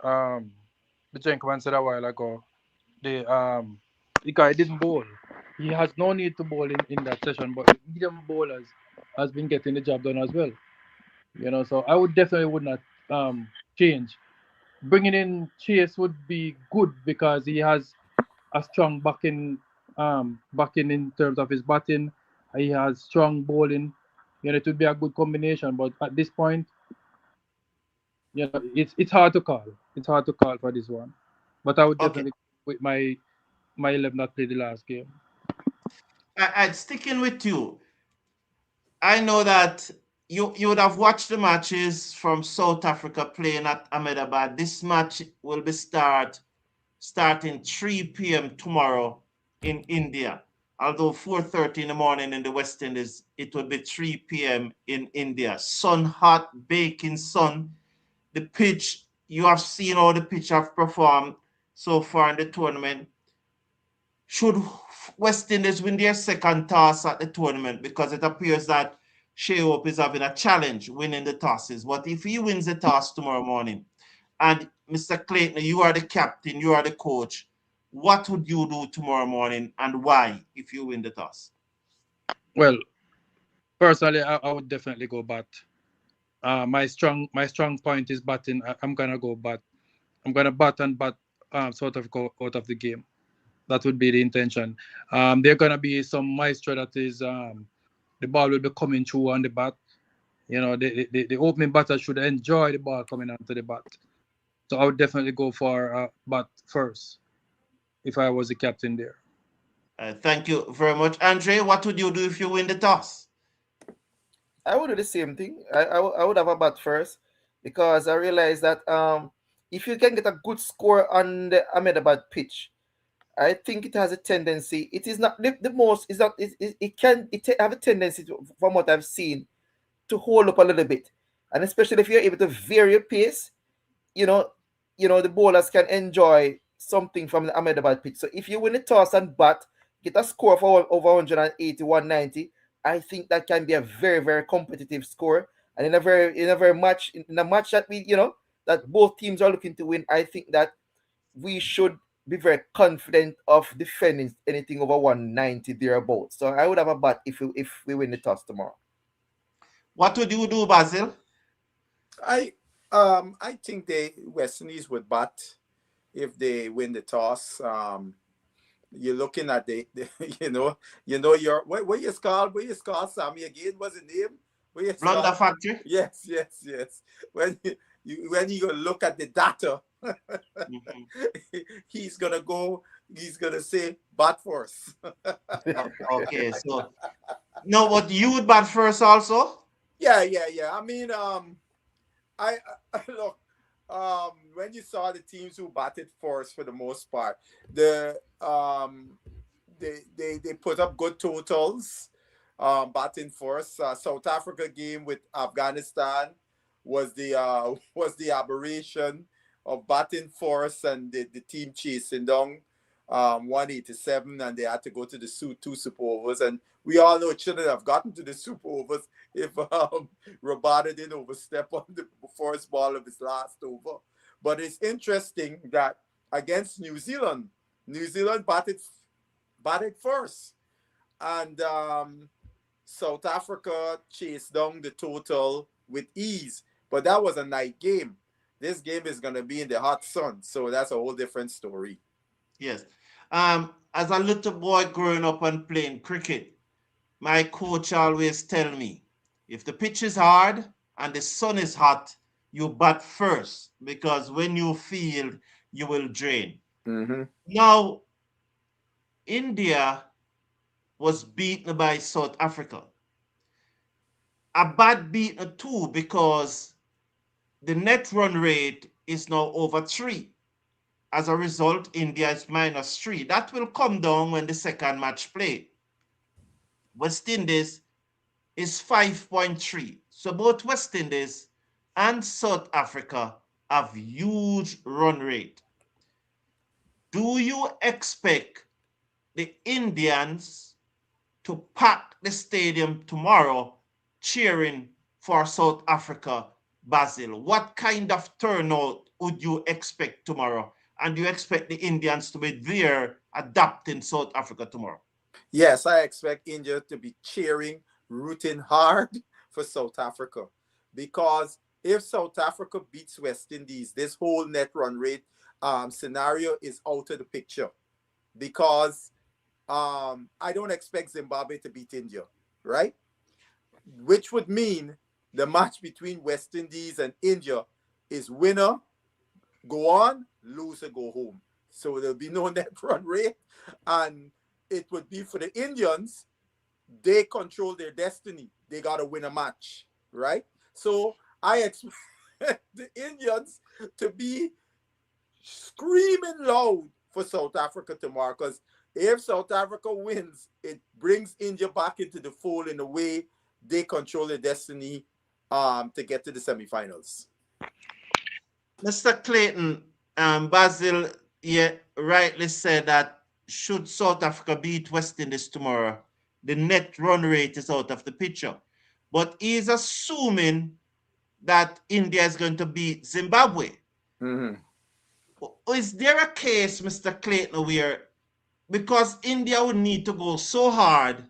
the gentleman said a while ago, the guy didn't bowl. He has no need to bowl in that session, but the medium bowlers has been getting the job done as well. So I would definitely would not change. Bringing in Chase would be good because he has a strong backing in terms of his batting. He has strong bowling. It would be a good combination. But at this point, it's hard to call. It's hard to call for this one. But I would Okay. definitely with my 11 that played the last game. I'm sticking with you. I know that you would have watched the matches from South Africa playing at Ahmedabad. This match will be starting 3 p.m. tomorrow in India. Although 4:30 in the morning in the West Indies, it will be 3 p.m. in India. Sun, hot, baking sun. The pitch, you have seen how the pitch have performed so far in the tournament. Should West Indies win their second toss at the tournament, because it appears that Shea Hope is having a challenge winning the tosses. But if he wins the toss tomorrow morning, and Mr. Clayton, you are the captain, you are the coach, what would you do tomorrow morning and why if you win the toss? Well, personally, I would definitely go bat. My strong point is batting. I'm gonna go bat. I'm gonna bat and bat sort of go out of the game. That would be the intention. There gonna be some maestro that is the ball will be coming through on the bat. The opening batter should enjoy the ball coming onto the bat. So I would definitely go for bat first if I was the captain there. Thank you very much. Andre, what would you do if you win the toss? I would do the same thing. I would have a bat first because I realize that if you can get a good score on the Ahmedabad pitch, I think it has a tendency. It is not the most. Is not. It have a tendency to, from what I've seen, to hold up a little bit, and especially if you're able to vary your pace, you know, the bowlers can enjoy something from the Ahmedabad pitch. So if you win the toss and bat, get a score of over 180, 190, I think that can be a very, very competitive score. And in a match that that both teams are looking to win, I think that we should be very confident of defending anything over 190 thereabouts. So I would have a bat if we win the toss tomorrow. What would you do, Basil? I think the West Indies would bat if they win the toss. You're looking at the your what you call Sammy again? What's the name? Blunder Factory? Yes. When you look at the data, he's gonna say bat first. Okay, so no, but you would bat first also? Yeah. I mean, I look. When you saw the teams who batted first for the most part, they put up good totals. Batting first, South Africa game with Afghanistan was the aberration of batting first and the team chasing down 187, and they had to go to the two super overs, and we all know it shouldn't have gotten to the super overs if Rabada didn't overstep on the first ball of his last over. But it's interesting that against New Zealand batted first, and South Africa chased down the total with ease. But that was a night game. This game is going to be in the hot sun, so that's a whole different story. Yes. As a little boy growing up and playing cricket, my coach always tell me, if the pitch is hard and the sun is hot, you bat first, because when you field, you will drain. Mm-hmm. Now, India was beaten by South Africa. A bad beaten too, because the net run rate is now over 3. As a result, India is -3. That will come down when the second match played. West Indies is 5.3. So both West Indies and South Africa have huge run rate. Do you expect the Indians to pack the stadium tomorrow cheering for South Africa, Basil? What kind of turnout would you expect tomorrow? And do you expect the Indians to be there adapting South Africa tomorrow? Yes, I expect India to be cheering rooting hard for South Africa, because if South Africa beats West Indies, this whole net run rate scenario is out of the picture, because I don't expect Zimbabwe to beat India, right? Which would mean the match between West Indies and India is winner go on, loser go home. So there'll be no net run rate, and it would be for the Indians. They control their destiny. They got to win a match, right? So I expect the Indians to be screaming loud for South Africa tomorrow, because if South Africa wins, it brings India back into the fold in a way they control their destiny to get to the semifinals. Mr. Clayton, Basil, rightly said that should South Africa beat West Indies tomorrow, the net run rate is out of the picture. But he's assuming that India is going to beat Zimbabwe. Mm-hmm. Is there a case, Mr. Clayton, where because India would need to go so hard,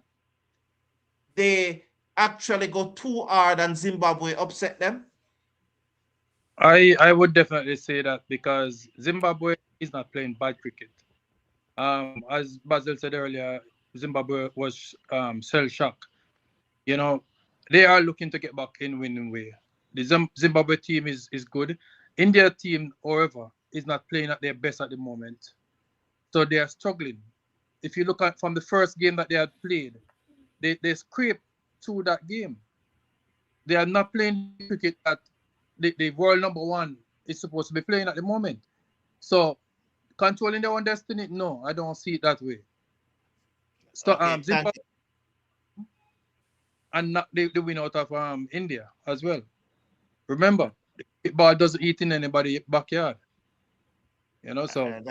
they actually go too hard and Zimbabwe upset them? I would definitely say that, because Zimbabwe is not playing bad cricket. As Basil said earlier, Zimbabwe was shell shock. You know, they are looking to get back in winning way. The Zimbabwe team is good. India team, however, is not playing at their best at the moment. So they are struggling. If you look at from the first game that they had played, they scraped through that game. They are not playing cricket that the world number one is supposed to be playing at the moment. So controlling their own destiny, no, I don't see it that way. So Okay, Zimbabwe and not the win out of India as well. Remember, the ball doesn't eat in anybody's backyard. You know, so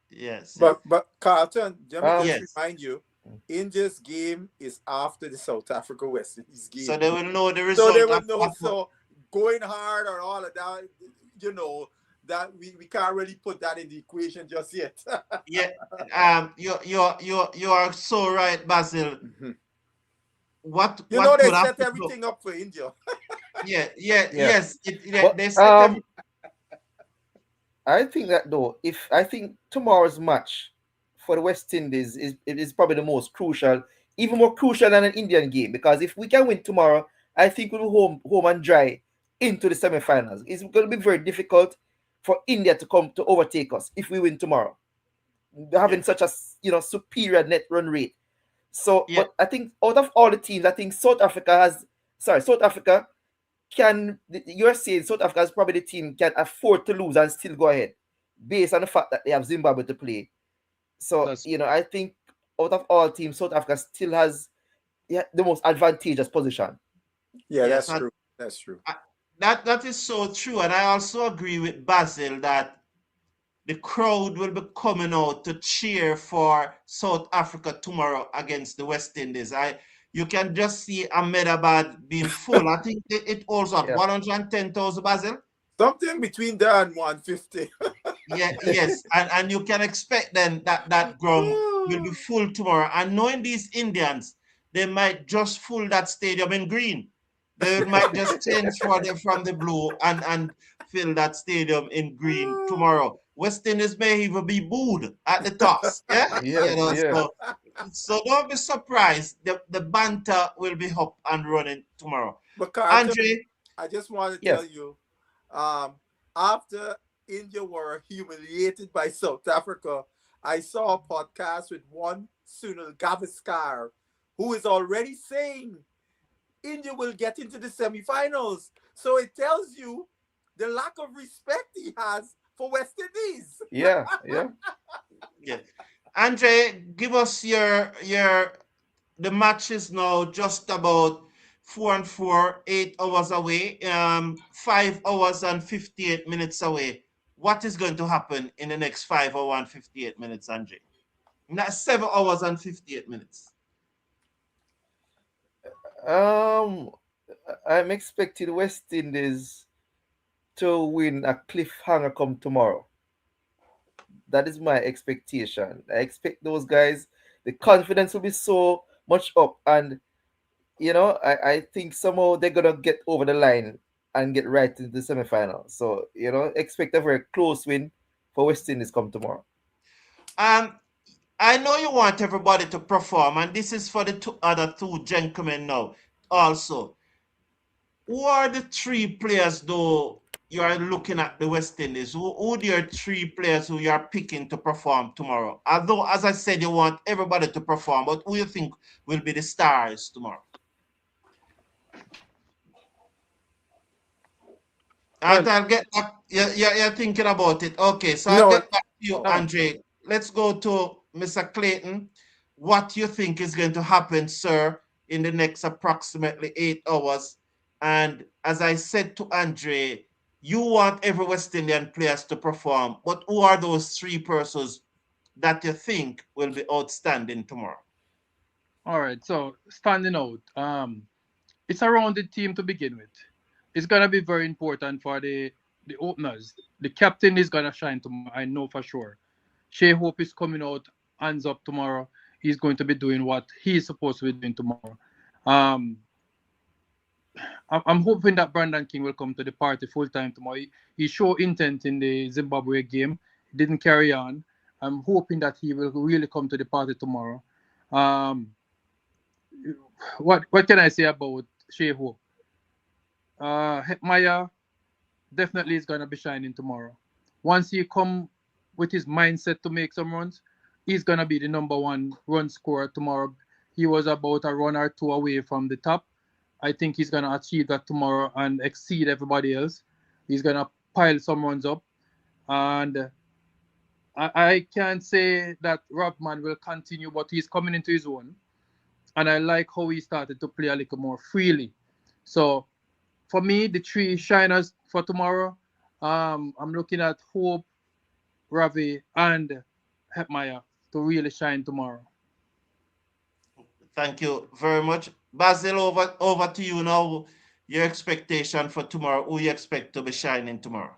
yes. But Carlton, let me just yes. remind you, India's game is after the South Africa West Indies game. So they will know the result. So they will know. So going hard or all of that, you know, that we can't really put that in the equation just yet. Yeah. You are so right, Basil. Mm-hmm. What they set everything up for India. Yes. They set everything. I think that though, I think tomorrow's match for the West Indies is probably the most crucial, even more crucial than an Indian game, because if we can win tomorrow, I think we'll be home and dry into the semifinals. It's going to be very difficult for India to come to overtake us if we win tomorrow. Having such a superior net run rate. So, but I think out of all the teams, I think South Africa can. You're saying South Africa is probably the team can afford to lose and still go ahead, based on the fact that they have Zimbabwe to play. So I think out of all teams, South Africa still has the most advantageous position. Yeah, that's true. That's true. That is so true, and I also agree with Basil that the crowd will be coming out to cheer for South Africa tomorrow against the West Indies. You can just see Ahmedabad being full. I think it holds up 110,000, Basil. Something between there and 150. Yes, and you can expect then that ground will be full tomorrow. And knowing these Indians, they might just fill that stadium in green. They might just change from the blue and fill that stadium in green tomorrow. West Indies may even be booed at the toss. So don't be surprised. The banter will be up and running tomorrow. But Carlton, Andre, I just want to tell you, after India were humiliated by South Africa, I saw a podcast with one Sunil Gavaskar, who is already saying India will get into the semifinals. So it tells you the lack of respect he has for West Indies. Yeah. Andre, give us the match is now just about 4 and 4, 8 hours away, 5 hours and 58 minutes away. What is going to happen in the next 5 hours and 58 minutes, Andre? Not 7 hours and 58 minutes. I'm expecting West Indies to win a cliffhanger come tomorrow. That is my expectation. I expect those guys, the confidence will be so much up, and I think somehow they're gonna get over the line and get right into the semi-final. So, expect a very close win for West Indies come tomorrow. I know you want everybody to perform, and this is for the other two gentlemen now. Also, who are the three players though you are looking at the West Indies? Who are your three players who you are picking to perform tomorrow? Although, as I said, you want everybody to perform, but who you think will be the stars tomorrow? Well, I'll get back. You're thinking about it. Okay, so I'll No, get back to you, no. Andre. Let's go to Mr. Clayton. What you think is going to happen, sir, in the next approximately 8 hours? And as I said to Andre, you want every West Indian players to perform, but who are those three persons that you think will be outstanding tomorrow? all right. So standing out. It's a rounded team to begin with. It's gonna be very important for the openers. The captain is gonna shine tomorrow. I know for sure. Shea Hope is coming out hands up tomorrow. He's going to be doing what he's supposed to be doing tomorrow. Um, I'm hoping that Brandon King will come to the party full time tomorrow. He showed intent in the Zimbabwe game. He didn't carry on. I'm hoping that he will really come to the party tomorrow. Um, what can I say about Shea Hope? Maya definitely is gonna be shining tomorrow. Once he come with his mindset to make some runs, he's gonna be the number one run scorer tomorrow. He was about a run or two away from the top. I think he's gonna achieve that tomorrow and exceed everybody else. He's gonna pile some runs up, and I can't say that Robman will continue, but he's coming into his own, and I like how he started to play a little more freely. So for me, the three shiners for tomorrow, I'm looking at Hope, Ravi, and Hepmaya to really shine tomorrow. Thank you very much. Basil, over to you now. Your expectation for tomorrow, who you expect to be shining tomorrow?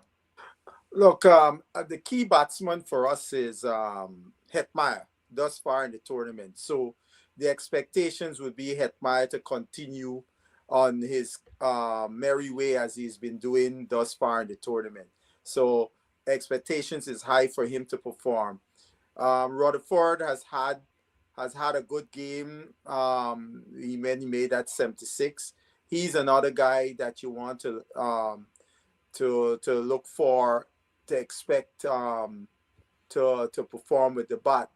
Look, the key batsman for us is Hetmeyer thus far in the tournament. So the expectations would be Hetmeyer to continue on his merry way as he's been doing thus far in the tournament. So expectations is high for him to perform. Rutherford has had a good game. He made that 76. He's another guy that you want to look for, to expect to perform with the bat.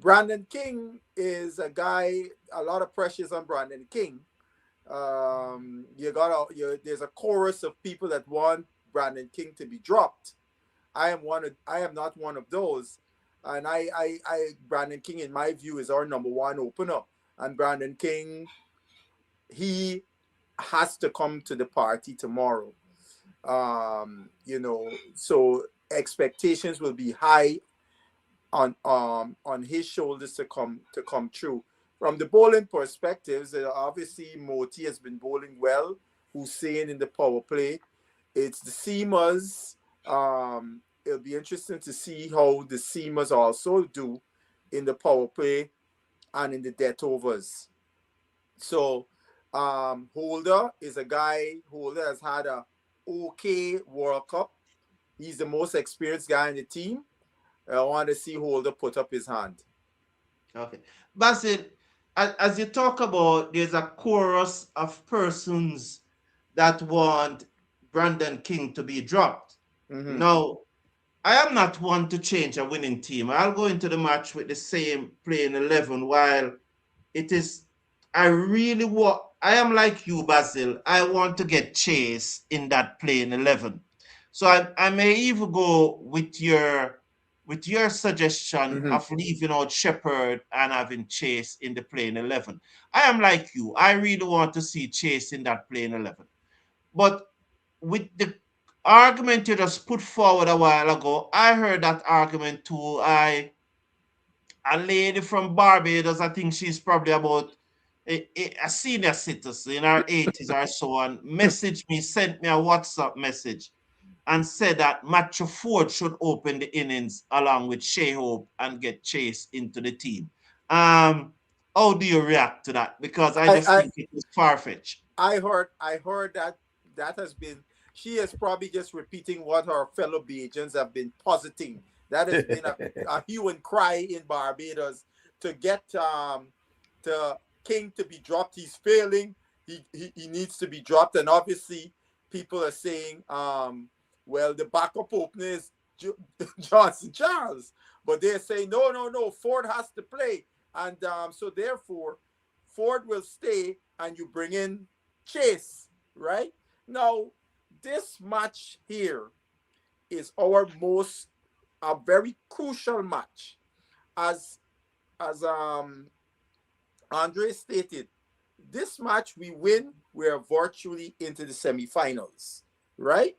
Brandon King is a guy. A lot of pressures on Brandon King. There's a chorus of people that want Brandon King to be dropped. I am not one of those. And Brandon King, in my view, is our number one opener. And Brandon King, he has to come to the party tomorrow. So expectations will be high on his shoulders to come true. From the bowling perspectives, obviously Moti has been bowling well. Hussein in the power play. It's the seamers. It'll be interesting to see how the seamers also do in the power play and in the death overs. So Holder is a guy. Holder has had a okay World Cup. He's the most experienced guy in the team. I want to see Holder put up his hand. Okay. Basil, as you talk about, there's a chorus of persons that want Brandon King to be dropped. Mm-hmm. Now, I am not one to change a winning team. I'll go into the match with the same playing 11 while it is, I am like you, Basil. I want to get Chase in that playing 11. So I may even go with your suggestion of leaving out Shepard and having Chase in the playing 11. I am like you. I really want to see Chase in that playing 11. But with the argument you just put forward a while ago, I heard that argument too. A lady from Barbados, I think she's probably about a senior citizen in her 80s or so, and messaged me, sent me a WhatsApp message and said that Matthew Ford should open the innings along with Shea Hope and get Chase into the team. How do you react to that? Because I just I think it is far-fetched. I heard that has been, she is probably just repeating what her fellow Bajans have been positing. That has been a hue and cry in Barbados to get to King to be dropped. He's failing. He needs to be dropped. And obviously people are saying, well, the backup opener is Johnson Charles. But they're saying, no, Ford has to play. And so therefore, Ford will stay and you bring in Chase, right? Now, this match here is a very crucial match. As Andre stated, this match we win, we're virtually into the semifinals, right?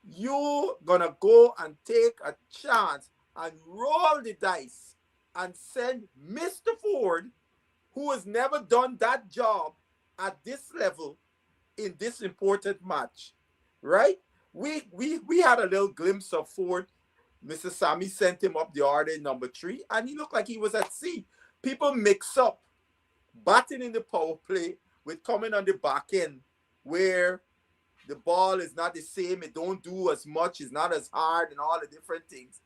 You're gonna go and take a chance and roll the dice and send Mr. Ford, who has never done that job at this level in this important match, right? We had a little glimpse of Ford. Mr. Sammy sent him up the order number 3, and he looked like he was at sea. People mix up batting in the power play with coming on the back end, where the ball is not the same, it don't do as much, it's not as hard, and all the different things,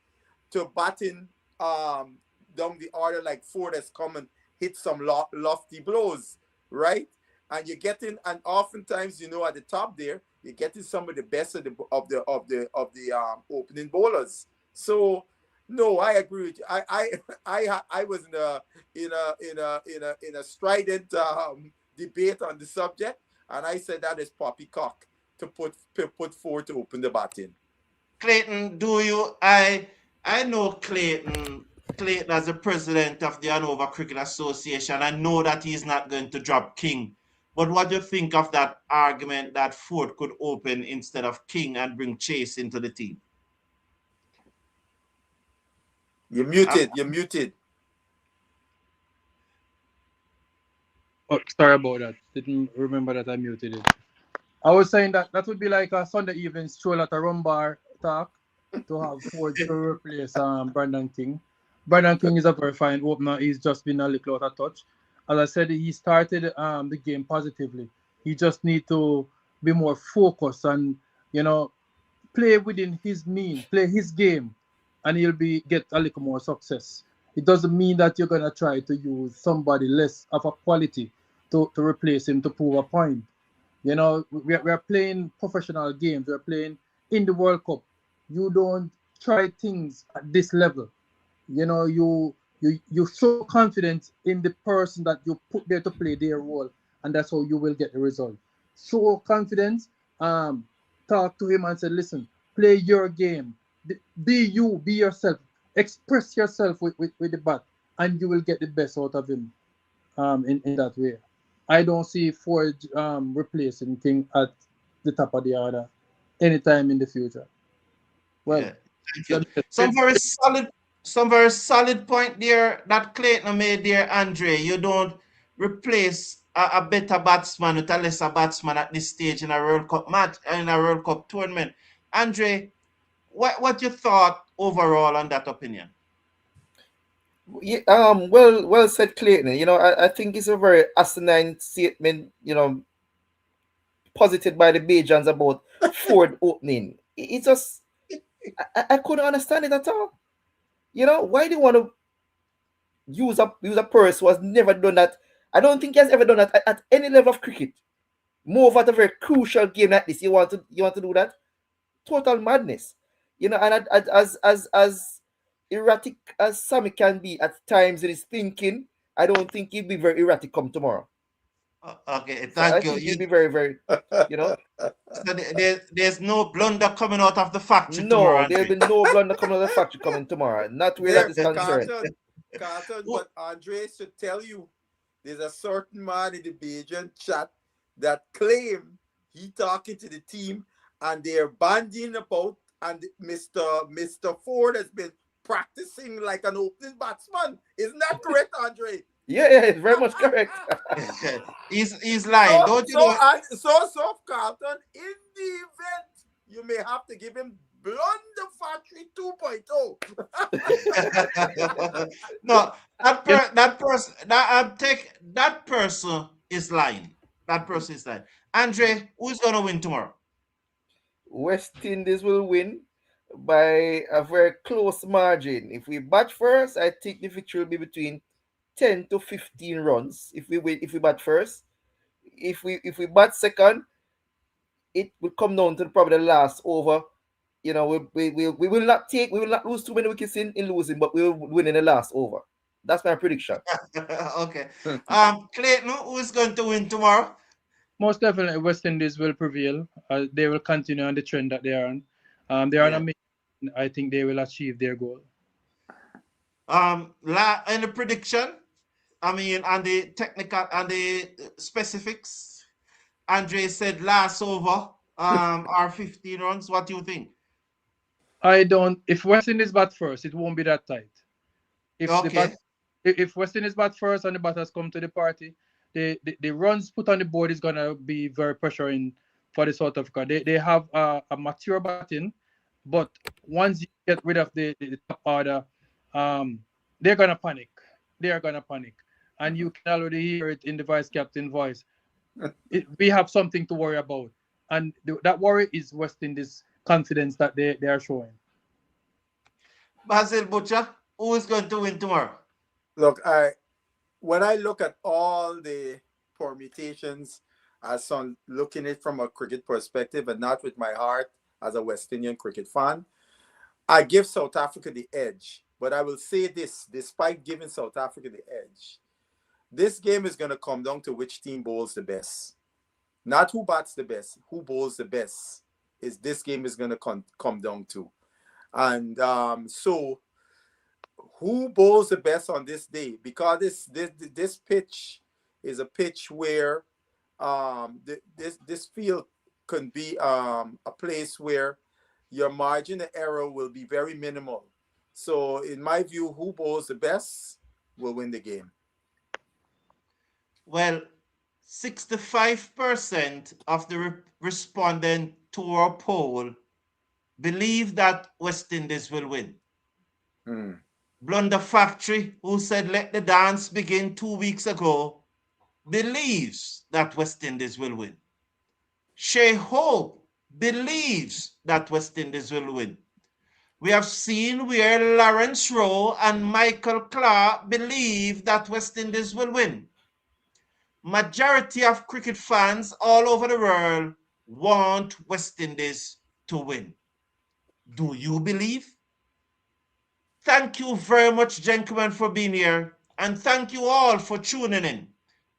to batting down the order like Ford has come and hit some lofty blows, right? And you're getting, and oftentimes, you know, at the top there, you're getting some of the best of the opening bowlers. So no, I agree with you. I was in a strident debate on the subject, and I said that is poppycock to put Ford to open the batting. Clayton, I know Clayton as the president of the Hanover Cricket Association. I know that he's not going to drop King. But what do you think of that argument that Ford could open instead of King and bring Chase into the team? You're muted. Oh, sorry about that. Didn't remember that I muted it. I was saying that would be like a Sunday evening stroll at a rum bar talk to have Ford to replace Brandon King. Brandon King is a very fine opener. He's just been a little out of touch. As I said, he started the game positively. He just need to be more focused and, you know, play within his means, play his game, and he'll get a little more success. It doesn't mean that you're gonna try to use somebody less of a quality to replace him to prove a point. You know, we're playing professional games. We're playing in the World Cup. You don't try things at this level. You know, you show confidence in the person that you put there to play their role, and that's how you will get the result. Show confidence. Talk to him and say, listen, play your game. Be you, be yourself. Express yourself with the bat, and you will get the best out of him in that way. I don't see Ford replacing King at the top of the order anytime in the future. Well, yeah, thank you. Some very solid point there that Clayton made there, Andre. You don't replace a better batsman with a lesser batsman at this stage in a World Cup match, in a World Cup tournament. Andre, what you thought overall on that opinion? Yeah, well said, Clayton. You know, I think it's a very asinine statement, you know, posited by the Bajans about Ford opening. It's just, I couldn't understand it at all. You know, why do you want to use a person who has never done that? I don't think he has ever done that at any level of cricket. More at a very crucial game like this, you want to do that? Total madness. You know, and as erratic as Sammy can be at times in his thinking, I don't think he'll be very erratic come tomorrow. Okay, thank you. He'll be very, very, you know. So there's no blunder coming out of the factory tomorrow. No, there'll be no blunder coming out of the factory coming tomorrow. Not where that is concerned. Carlton, but Andre should tell you, there's a certain man in the Bajan chat that claim he talking to the team and they're banding about, and Mr. Ford has been practicing like an opening batsman. Isn't that correct, Andre? Yeah, it's very much correct. He's lying. So, Carlton, in the event, you may have to give him Blunder Factory 2.0. No, that person is lying. That person is lying. Andre, who's gonna win tomorrow? West Indies will win by a very close margin. If we bat first, I think the victory will be between 10 to 15 runs. If we bat first, if we bat second, it will come down to probably the last over. You know, we will not lose too many wickets in losing, but we will win in the last over. That's my prediction. Okay. Clayton, who's going to win tomorrow? Most definitely, West Indies will prevail. They will continue on the trend that they are on. They are on a mission. I think they will achieve their goal. Any prediction? I mean, on the technical and the specifics. Andre said last over are 15 runs. What do you think? If West Indies bat first, it won't be that tight. If West Indies bat first and the batters come to the party, the runs put on the board is gonna be very pressuring for the South Africa. They have a mature batting, but once you get rid of the top order, they're gonna panic. They are gonna panic, and you can already hear it in the vice captain voice. We have something to worry about, and that worry is West Indies' confidence that they are showing. Basil Butcher, who is going to win tomorrow? Look, when I look at all the permutations, as on looking at it from a cricket perspective and not with my heart as a West Indian cricket fan, I give South Africa the edge. But I will say this, despite giving South Africa the edge, this game is going to come down to which team bowls the best. Not who bats the best, who bowls the best is this game is going to come down to. And so who bowls the best on this day? Because this pitch is a pitch where this field can be a place where your margin of error will be very minimal. So in my view, who bowls the best will win the game. Well, 65% of the respondent to our poll believe that West Indies will win. Blunder Factory, who said let the dance begin 2 weeks ago, believes that West Indies will win. Shea Hope believes that West Indies will win. We have seen where Lawrence Rowe and Michael Clark believe that West Indies will win. Majority of cricket fans all over the world want West Indies to win. Do you believe? Thank you very much, gentlemen, for being here. And thank you all for tuning in.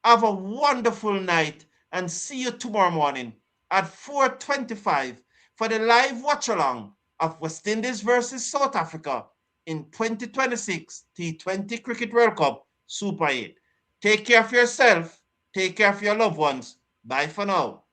Have a wonderful night and see you tomorrow morning at 4:25 for the live watch-along of West Indies versus South Africa in 2026 T20 Cricket World Cup Super 8. Take care of yourself. Take care of your loved ones. Bye for now.